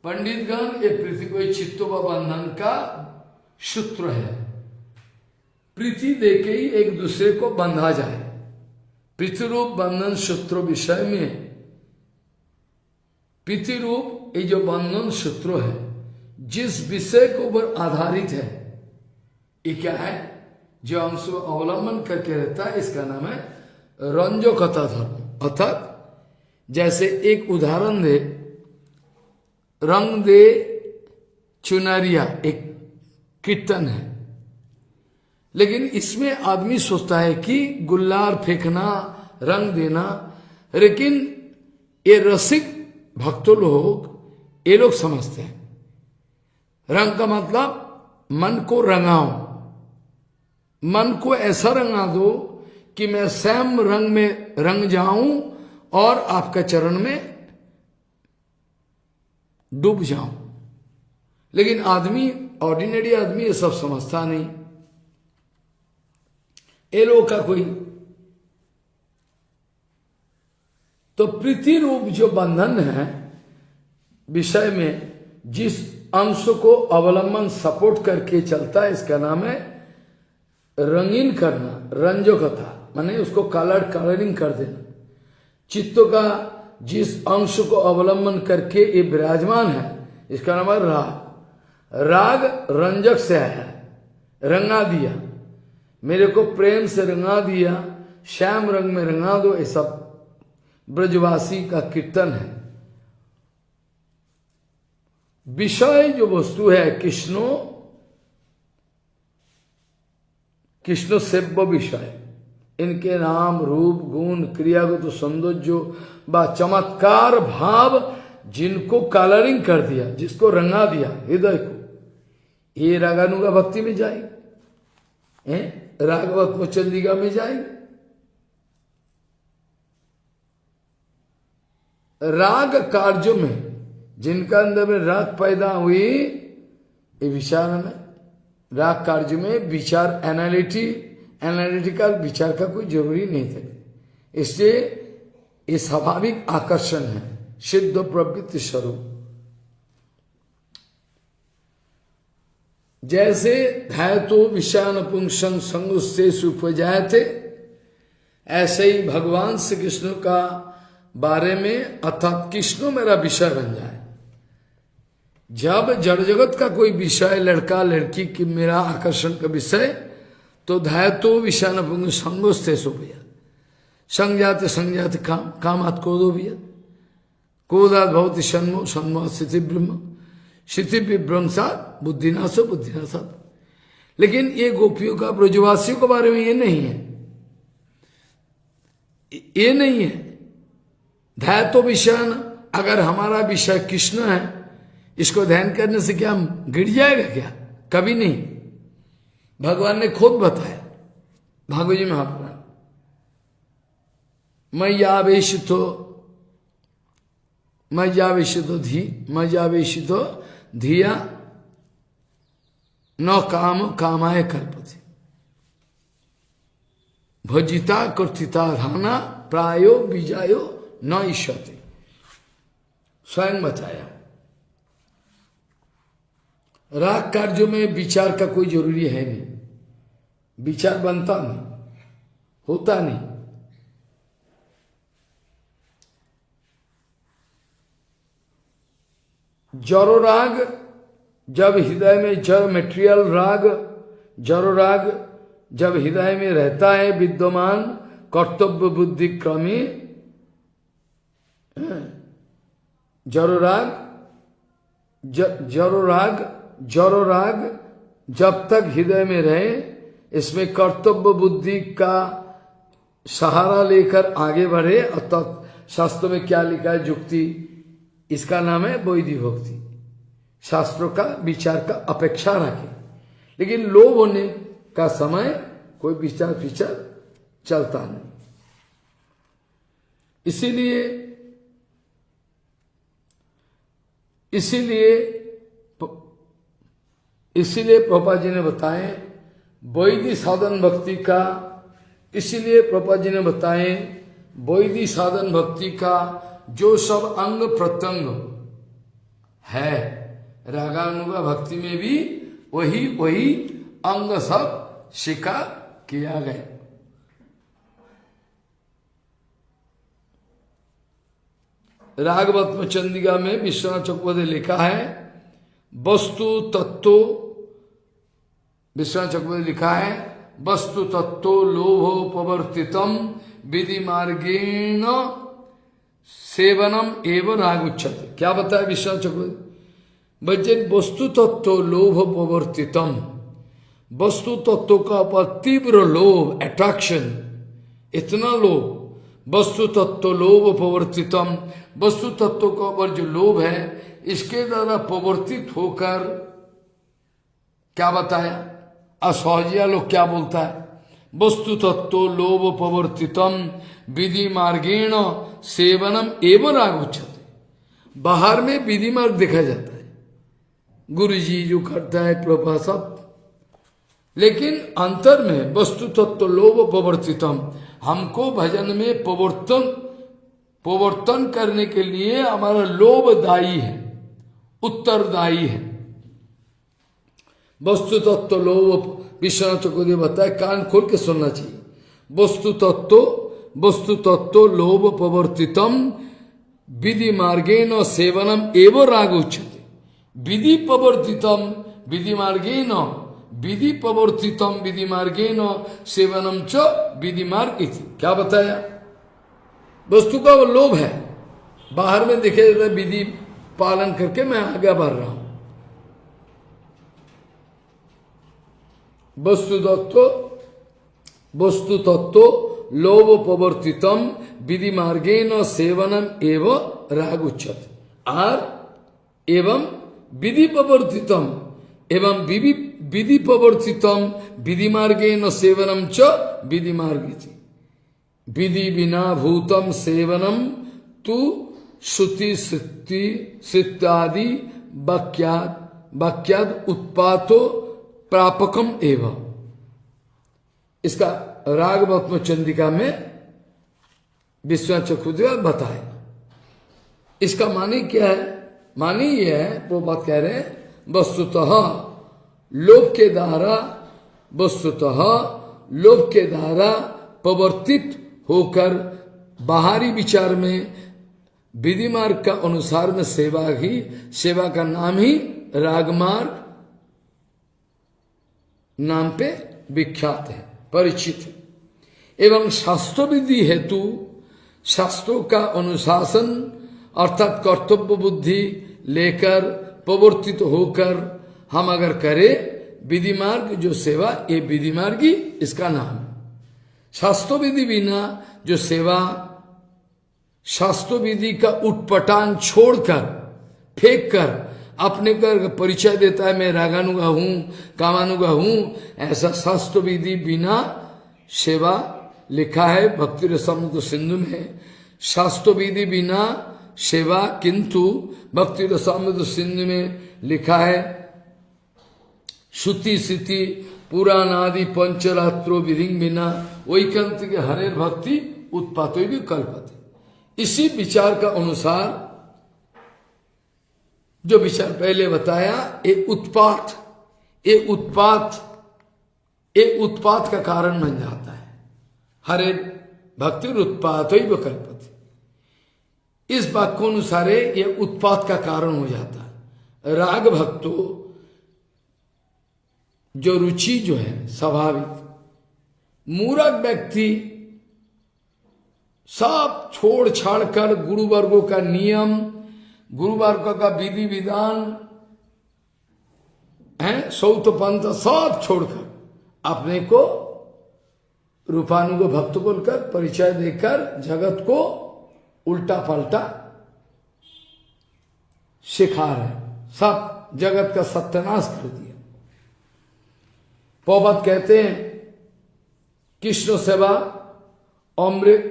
पंडितगण ये पृथ्वी को चित्तो व बंधन का सूत्र है। पृथ्वी देके ही एक दूसरे को बंधा जाए। पृथ्वी रूप बंधन सूत्र विषय में, पृथ्वी रूप ये जो बंधन सूत्र है, जिस विषय के ऊपर आधारित है, ये क्या है? जो अंश अवलंबन करके रहता है, इसका नाम है रंजकता धर्म। अर्थात जैसे एक उदाहरण दे, रंग दे चुनरिया एक कीर्तन है, लेकिन इसमें आदमी सोचता है कि गुल्लार फेंकना, रंग देना, लेकिन ये रसिक भक्तों लोग, ये लोग समझते हैं रंग का मतलब मन को रंगाओ, मन को ऐसा रंगा दो कि मैं स्वयं रंग में रंग जाऊं और आपका चरण में डूब जाऊं। लेकिन आदमी, ऑर्डिनरी आदमी ये सब समझता नहीं। ये लोग का कोई तो पृथ्वी रूप जो बंधन है विषय में, जिस अंश को अवलंबन सपोर्ट करके चलता है, इसका नाम है रंगीन करना, रंजकथा, माने उसको कलरिंग कर देना। चित्त का जिस अंश को अवलंबन करके ये विराजमान है, इसका नाम है राग। राग रंजक से आया है, रंगा दिया, मेरे को प्रेम से रंगा दिया, श्याम रंग में रंगा दो, ये सब ब्रजवासी का कीर्तन है। विषय जो वस्तु है कृष्ण सेव्य विषय, इनके नाम रूप गुण क्रियागत सौंदर्य व चमत्कार भाव जिनको कलरिंग कर दिया, जिसको रंगा दिया हृदय को, ये रागानुगा भक्ति में जाएगी, रागवत चंदिका में जाएगी। राग कार्यों में, जिनका अंदर में राग पैदा हुई, ये विचार में, राग कार्य में विचार एनालिटिकल विचार का कोई जरूरी नहीं था। इसलिए ये स्वाभाविक आकर्षण है, सिद्ध प्रवृत्ति स्वरूप। जैसे धायतो विषयान पुंसन संगुस्ते सुपजाए थे, ऐसे ही भगवान श्री कृष्ण का बारे में, अर्थात कृष्ण मेरा विषय बन जाए। जब जड़ जगत का कोई विषय, लड़का लड़की की मेरा आकर्षण का विषय, तो धायतो विषयान पुंसन संगुस्ते सुपजाए, संज्ञाते संज्ञाते कामात क्रोधो वियत, क्रोधात भवति सन्मो, सन्मो स्थिति ब्रह्म, स्थिति विभ्रंशात बुद्धिनाशो, बुद्धिनाशात। लेकिन ये गोपियों का, ब्रजवासियों के बारे में ये नहीं है, ये नहीं है। ध्यातो विषयान, अगर हमारा विषय कृष्ण है, इसको ध्यान करने से क्या हम गिर जाएगा क्या? कभी नहीं। भगवान ने खुद बताया भागवत जी महापुराण, मय्यावेशितो धिया न काम कामाय कल्पते, भजिता कर्तिता धाना प्रायो बीजायो न ईश्वते। स्वयं बताया, राग कार्यों में विचार का कोई जरूरी है नहीं, विचार बनता नहीं, होता नहीं। जड़ो राग जब हृदय में, जड़ मेटेरियल राग, जड़ो राग जब हृदय में रहता है विद्यमान, कर्तव्य बुद्धि क्रमी, जड़ो राग जब तक हृदय में रहे, इसमें कर्तव्य बुद्धि का सहारा लेकर आगे बढ़े, अर्थात शास्त्रों में क्या लिखा है, जुक्ति, इसका नाम है वैदिक भक्ति। शास्त्रों का विचार का अपेक्षा रखे, लेकिन लोभ होने का समय कोई विचार चलता नहीं। इसीलिए प्रभुपाद जी ने बताए वैदिक साधन भक्ति का, इसीलिए प्रभुपाद जी ने बताए वैदिक साधन भक्ति का जो सब अंग प्रत्यंग है, रागानुगा भक्ति में भी वही अंग सब स्वीकार किया गया। रागवत्म चंदिका में विश्वनाथ चक्रवर्ती ने लिखा है, वस्तु तत्व, विश्वनाथ चक्रवर्ती लिखा है, वस्तु तत्व लोभोपवर्तितम विधि मार्गेण सेवनम एवं राग उच्चते। क्या बताया विश्वनाथ चक्रवर्ती? बच्चे वस्तु तत्व लोभोपवर्तितम, वस्तु तत्व का ऊपर तीव्र लोभ, अट्रैक्शन, इतना लोभ, वस्तु तत्व लोभ प्रवर्तितम, वस्तु तत्व का ऊपर जो लोभ है, इसके द्वारा प्रवर्तित होकर क्या बताया, असहजिया लोग क्या बोलता है, वस्तु तत्व लोभ प्रवर्तितम विधि मार्गेण सेवनम एवं राग उच्चते। बाहर में विधि मार्ग देखा जाता है, गुरु जी जो करता है प्रभा सब, लेकिन अंतर में वस्तु तत्व लोभ प्रवर्तितम, हमको भजन में प्रवर्तन करने के लिए हमारा लोभ दायी है, उत्तरदायी है। वस्तु तत्व लोभ, विश्वनाथ चक्रवर्ती बताया, कान खोल के सुनना चाहिए। वस्तु तत्व लोभ प्रवर्तितम विधि मार्गेण सेवनम एवं राग उच्चते। विधि प्रवर्तितम विधि मार्गेण, विधि प्रवर्तितम विधि मार्गेण सेवनम च विधि मार्ग। क्या बताया? वस्तु का वो लोभ है, बाहर में दिखे जाता है, विधि पालन करके मैं आगे बढ़ रहा हूं। वस्तु तत्व लोभ प्रवर्तितम विधि मार्गेण सेवनम एवं राग उच्चते। और एवं विधि प्रवर्तितम, एवं विधि प्रवर्तितम विधि मार्गेण सेवनम च विधि मार्ग। विधि बिना भूतम सेवनम तु श्रुति सित्तादि वाक्याद उत्पातो प्रापकम एवं। इसका रागवत्म चंदिका में विश्वनाथ चक्रवर्ती बताए। इसका माने क्या है? माने ये है, वो बात कह रहे हैं, वस्तुतः लोभ के द्वारा प्रवर्तित होकर बाहरी विचार में विधि मार्ग का अनुसार में सेवा का नाम ही रागमार्ग नाम पे विख्यात है, परिचित है। एवं शास्त्र विधि हेतु शास्त्रों का अनुशासन अर्थात कर्तव्य बुद्धि लेकर प्रवर्तित होकर हम अगर करें विधि मार्ग जो सेवा, ये विधि मार्ग ही इसका नाम है। शास्त्र विधि बिना जो सेवा, शास्त्र विधि का उटपटांग छोड़कर फेंक कर अपने का परिचय देता है, मैं रागानुगा हूं, कामानुगा हूं, ऐसा शास्त्र विधि बिना सेवा लिखा है भक्ति रसामृत सिंधु में। शास्त्र विधि बिना सेवा, किंतु भक्ति रसामृत सिंधु में लिखा है श्रुति स्थिति पुराण आदि पंचरात्रो विधि बिना वैकंत के हरेर भक्ति उत्पातो भी कल्पते। इसी विचार का अनुसार जो विचार पहले बताया, ये उत्पात का कारण बन जाता है। हरे भक्ति उत्पात ही कल्पते, इस वाक्य अनुसार ये उत्पात का कारण हो जाता है। राग भक्तो जो रुचि जो है स्वाभाविक, मूर्ख व्यक्ति सब छोड़ छाड़ कर गुरु वर्गों का नियम, गुरु वर्गों का विधि विधान है, सौत पंथ सब छोड़कर अपने को रूपानुगो भक्त बोलकर परिचय देकर जगत को उल्टा पलटा सिखा रहे, सब जगत का सत्यानाश कर दिया। पौबत कहते हैं कृष्ण सेवा अमृत,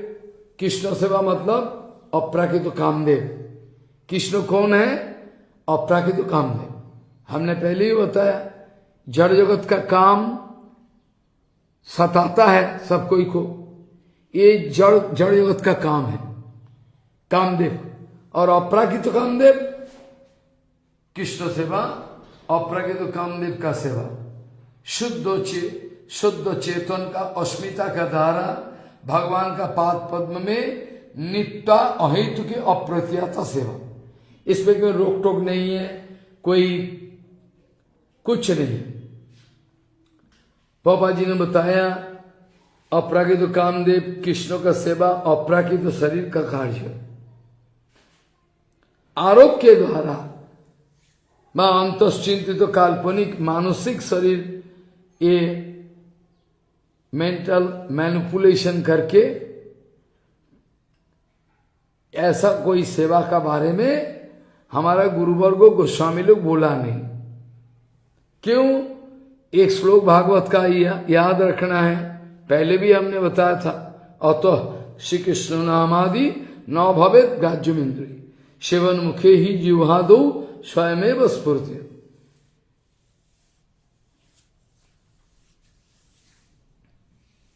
कृष्ण सेवा मतलब अप्राकृत कामदेव। कृष्ण कौन है? अप्राकृत कामदेव। हमने पहले ही बताया, जड़ जगत का काम सताता है सब कोई को, ये जड़ जगत का काम है कामदेव। और अप्राकृत कामदेव कृष्ण सेवा, अप्राकृत कामदेव का सेवा, शुद्ध चेतन का अस्मिता का धारा भगवान का पाद पद्म में नित्य अहेतु की अप्रतिहत सेवा। इसमें कोई रोक टोक नहीं है, कोई कुछ नहीं। पापा जी ने बताया अप्राकृत कामदेव कृष्ण का सेवा अप्राकृत शरीर का कार्य है। आरोप के द्वारा मां अंतश्चिंतित तो काल्पनिक मानसिक शरीर ये मेंटल मैनिपुलेशन करके ऐसा कोई सेवा का बारे में हमारा गुरुवर्गो गोस्वामी लोग बोला नहीं। क्यों? एक श्लोक भागवत का याद रखना है, पहले भी हमने बताया था, अतः श्री कृष्ण नामादि न भवेत ग्राह्यमिंद्रिय सेवन मुखे ही जिह्वादौ स्वयमेव स्फूर्ति।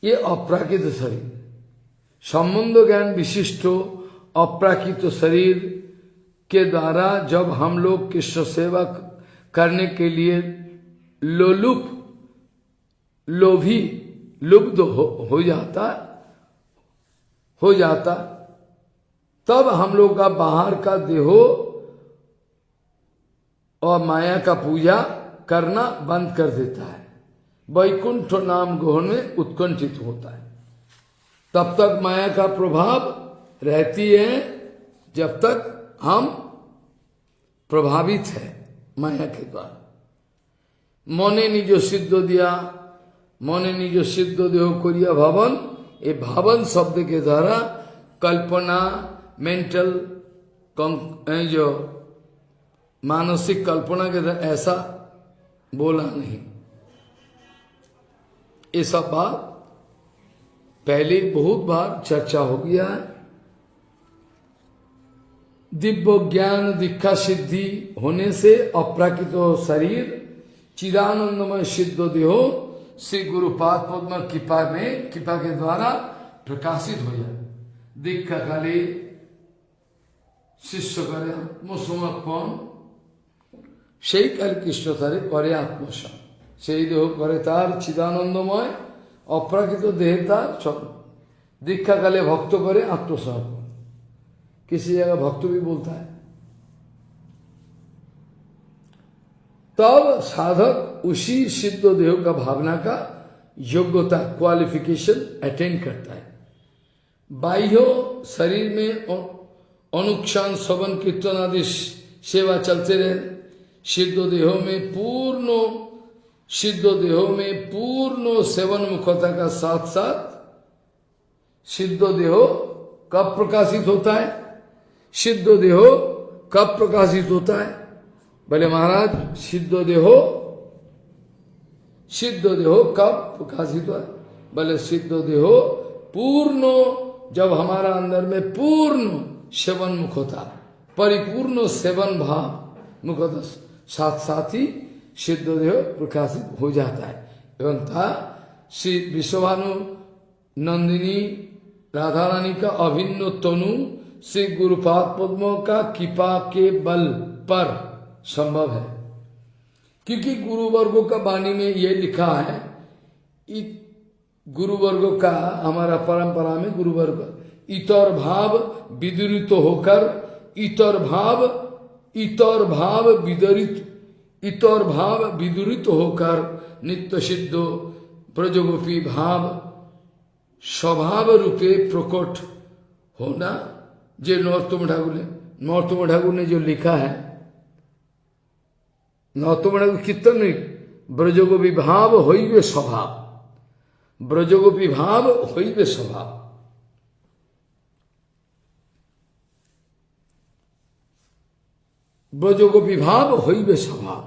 ये अप्राकृत शरीर, संबंध ज्ञान विशिष्ट अप्राकृत शरीर के द्वारा जब हम लोग कृष्ण सेवा करने के लिए लोभी लुब्ध हो जाता तब हम लोग का बाहर का देहो और माया का पूजा करना बंद कर देता है, वैकुंठ नाम ग्रहण में उत्कंठित होता है। तब तक माया का प्रभाव रहती है जब तक हम प्रभावित है माया के द्वारा। मने निज सिद्ध दिया, मने निज सिद्ध देह करिया भावन, ये भावन शब्द के द्वारा कल्पना मेंटल जो मानसिक कल्पना के द्वारा ऐसा बोला नहीं। ये सब बात पहले बहुत बार चर्चा हो गया है। दिव्य ज्ञान दीक्षा सिद्धि होने से अप्राकृत शरीर चिदानंदमय सिद्ध देहो श्री गुरुपाद पद्म कृपा के द्वारा प्रकाशित हो जाए। दीक्षा काले शिष्य करे आत्मसमर्पण সেই কাল কৃষ্ণ তারে করে আত্মসম, সেই দেহ করে তার চিদানন্দময় অপ্রাকৃত দেহে তার दीक्षा काले भक्त करे आत्मसमर्पण। किसी जगह भक्त भी बोलता है। तब साधक उसी सिद्ध देह का भावना का योग्यता क्वालिफिकेशन अटेंड करता है। बाह्य शरीर में अनुक्षण श्रवण कीर्तन आदि सेवा चलते रहे। सिद्ध देहों में पूर्ण सेवन मुखता का साथ साथ सिद्ध देहो कब प्रकाशित होता है? सिद्ध देहो कब प्रकाशित होता है? बोले महाराज सिद्ध देहो कब प्रकाशित हुआ? बोले सिद्ध देहो पूर्ण, जब हमारा अंदर में पूर्ण सेवन मुख होता, परिपूर्ण सेवन भाव मुख होता, साथ साथ ही सिद्ध देह प्रकाशित हो जाता है। एवं था श्री विश्वभानु नंदिनी राधा रानी का अभिन्न तनु श्री गुरुपाद पद्म का कृपा के बल पर संभव है। क्योंकि गुरुवर्गों का वाणी में ये लिखा है, गुरुवर्गों का हमारा परंपरा में गुरुवर्ग इतर भाव विदुरित होकर इतर भाव विदुरित होकर नित्य सिद्ध ब्रजगोपी भाव स्वभाव रूपे प्रकट होना। जो नरोत्तम ठाकुर ने जो लिखा है, नरोत्तम ठाकुर कीर्तन नहीं, ब्रजगोपी भाव होइबे स्वभाव, ब्रजगोपी भाव होइबे स्वभाव। ब्रजगोपी भाव होइबे स्वभाव।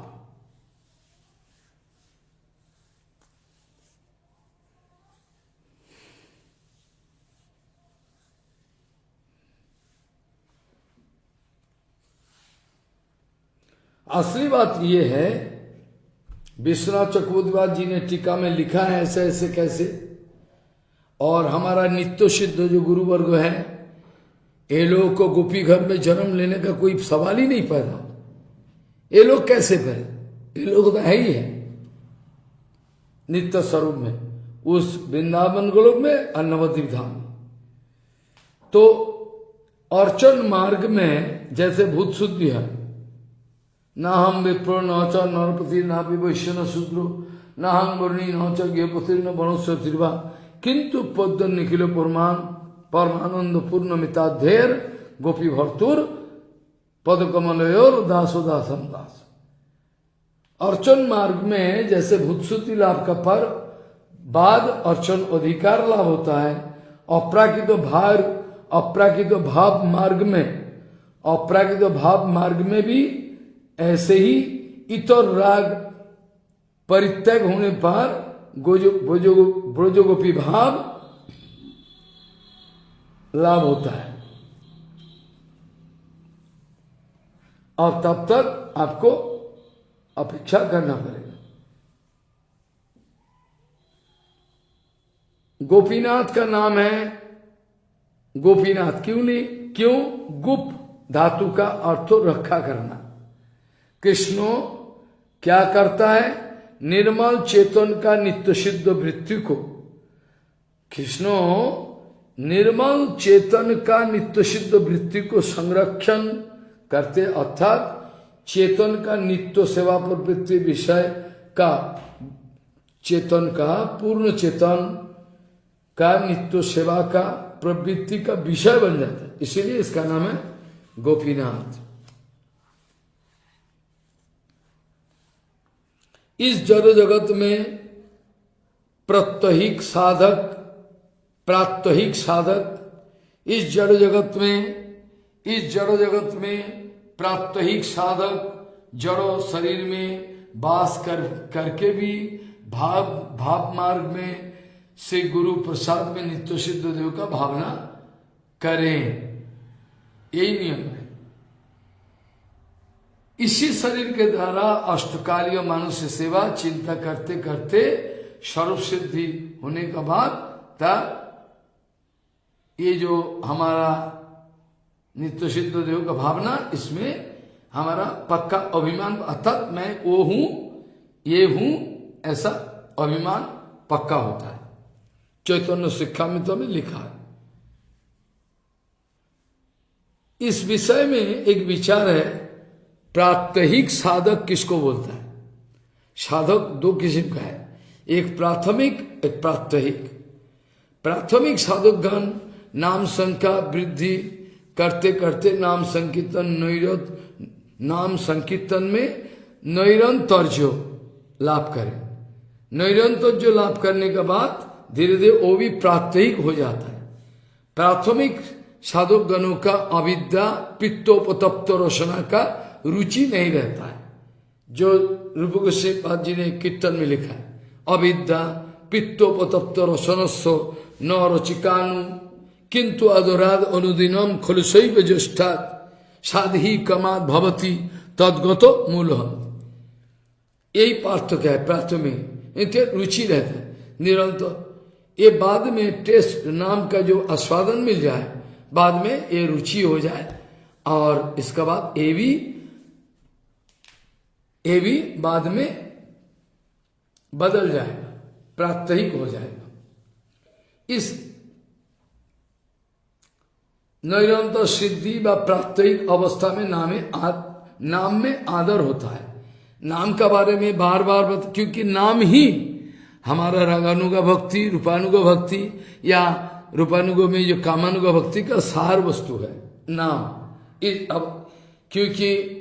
असली बात यह है, विश्वनाथ चक्रवर्ती जी ने टीका में लिखा है ऐसे ऐसे कैसे, और हमारा नित्य सिद्ध जो गुरुवर्ग है, ये लोग को गोपी घर में जन्म लेने का कोई सवाल ही नहीं पैदा। ये लोग कैसे करें? ये लोग तो है ही है नित्य स्वरूप में, उस वृंदावन गोलोक में और नवद्वीप धाम में। तो अर्चन मार्ग में जैसे भूत शुद्धि है, ना हम विप्र न च नरपति ना वैश्य न शूद्रो न हम वर्णी न च गृहपति न वनस्व तिर्वा किंतु पद्म निखिल परमानंद पूर्ण मिताधेर गोपी भर्तुर पदकमलयोर दासो दासम दास। अर्चन मार्ग में जैसे भूतश्रुति लाभ का पर बाद अर्चन अधिकार लाभ होता है, अप्राकृत भाव मार्ग में भी ऐसे ही इतर राग परित्याग होने पर ब्रजगोपी भाव लाभ होता है। और तब तक आपको अपेक्षा करना पड़ेगा। गोपीनाथ का नाम है गोपीनाथ, क्यों? गुप धातु का अर्थ रखा करना। कृष्णो क्या करता है? निर्मल चेतन का नित्य सिद्ध वृत्ति को, कृष्णो निर्मल चेतन का नित्य सिद्ध वृत्ति को संरक्षण करते, अर्थात चेतन का नित्य सेवा प्रवृत्ति विषय का, चेतन का पूर्ण चेतन का नित्य सेवा का प्रवृत्ति का विषय बन जाता है। इसीलिए इसका नाम है गोपीनाथ। इस जड़ जगत में प्रात्यहिक साधक इस जड़ जगत में प्रात्यहिक साधक जड़ो शरीर में वास करके भी भाव मार्ग में से गुरु प्रसाद में नित्य सिद्ध देव का भावना करें, यही नियम है। इसी शरीर के द्वारा अष्टकालीय मनुष्य सेवा चिंता करते करते सर्व सिद्धि होने के बाद तब ये जो हमारा नित्य सिद्ध देव का भावना, इसमें हमारा पक्का अभिमान, अर्थात मैं वो हूं, ये हूं, ऐसा अभिमान पक्का होता है। चैतन्य शिक्षा में तो हमें लिखा है। इस विषय में एक विचार है, प्रात्यहिक साधक किसको बोलता है। साधक दो किस्म का है, एक प्राथमिक, एक प्रात्यहिक। प्राथमिक साधकगण नाम संख्या वृद्धि करते करते नाम संकीर्तन नाम संकीर्तन में नैरंतर्य लाभ करें। नैरंतर्य लाभ करने के बाद धीरे धीरे वो भी प्रात्यहिक हो जाता है। प्राथमिक साधक गणों का अविद्या पित्तोपतप्त रसना का रुचि नहीं रहता है, जो रूप गोस्वामी जी ने कीर्तन में लिखा है। अविद्या पित्तोपतप्त रसनस्व न रचिकानु किंतु अदराद अनुदिनम खलुशैव ज्येष्ठात् साधि कमाद भवती तद्गतो मूल। यही पार्थक्य है। प्राथमिक इनके रुचि रहता है निरंतर, ये बाद में टेस्ट नाम का जो आस्वादन मिल जाए, बाद में ये रुचि हो जाए, और इसके बाद ये भी बाद में बदल जाएगा, प्रात्यहिक हो जाएगा। इस नैरंतर सिद्धि व प्रात्यहिक अवस्था में नाम में आदर होता है। नाम का बारे में बार बार क्योंकि नाम ही हमारा रागानुगा भक्ति, रूपानुगा भक्ति, या रूपानुगो में जो कामानुगा भक्ति का सार वस्तु है नाम। अब क्योंकि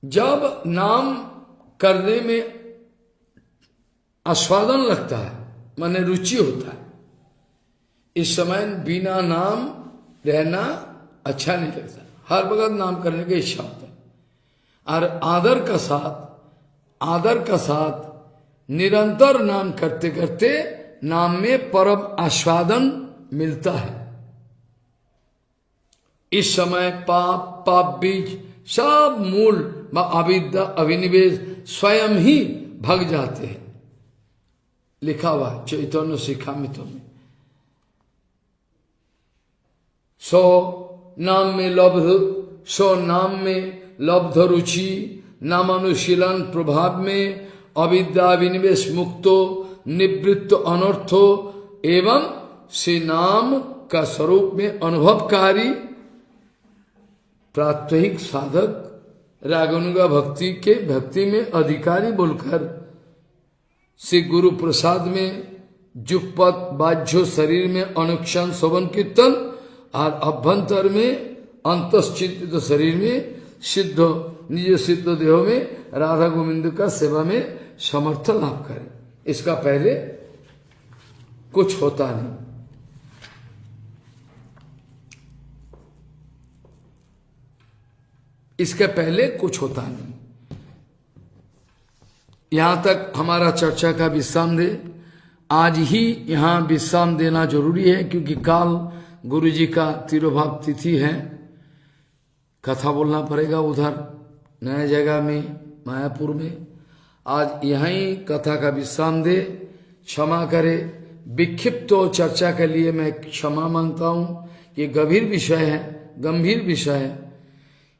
जब नाम करने में आस्वादन लगता है, माने रुचि होता है, इस समय बिना नाम रहना अच्छा नहीं लगता। हर वक्त नाम करने की इच्छा होता है। और आदर का साथ निरंतर नाम करते करते नाम में परम आस्वादन मिलता है। इस समय पाप बीज सब मूल व अविद्या अभिनिवेश स्वयं ही भग जाते हैं। लिखा हुआ चैतन्य शिक्षामृत में। सो नाम में लब्ध रुचि नामानुशीलन प्रभाव में अविद्या विनिवेश मुक्तो निवृत्त अनर्थो एवं से नाम का स्वरूप में अनुभवकारी प्रात्यहिक साधक रागानुगा भक्ति में अधिकारी बोलकर श्री गुरु प्रसाद में जुगपत बाह्य शरीर में अनुक्षण शोभन कीर्तन और अभ्यंतर में अंतश्चिंतित शरीर में सिद्ध निज सिद्ध देह में राधा गोविंद का सेवा में समर्थ लाभ करे। इसका पहले कुछ होता नहीं। इसके पहले कुछ होता नहीं। यहां तक हमारा चर्चा का विश्राम दे। आज ही यहां विश्राम देना जरूरी है, क्योंकि काल गुरु जी का तिरुभाव तिथि है। कथा बोलना पड़ेगा उधर नया जगह में मायापुर में। आज यहीं कथा का विश्राम दे, क्षमा करे। विक्षिप्त चर्चा के लिए मैं क्षमा मांगता हूं। ये गंभीर विषय है।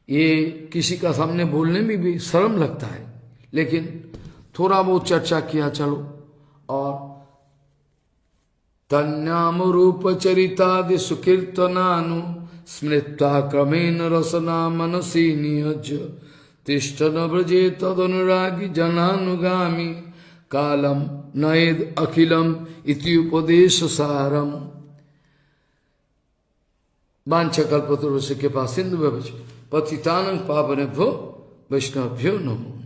ये किसी का सामने बोलने में भी शर्म लगता है, लेकिन थोड़ा बहुत चर्चा किया चलो। और तन्नाम रूप चरितादि सुकीर्तनानु स्मृत्वा क्रमेण रसना मनसी नियोज्य तिष्ठन व्रजे तदनुरागी जनानुगामी कालम नयेद अखिलम इति उपदेश सारम। वाञ्छाकल्पतरुस्य कृपा सिंधु पतितानं पावनेभ्यो वैष्णवेभ्यो नमो।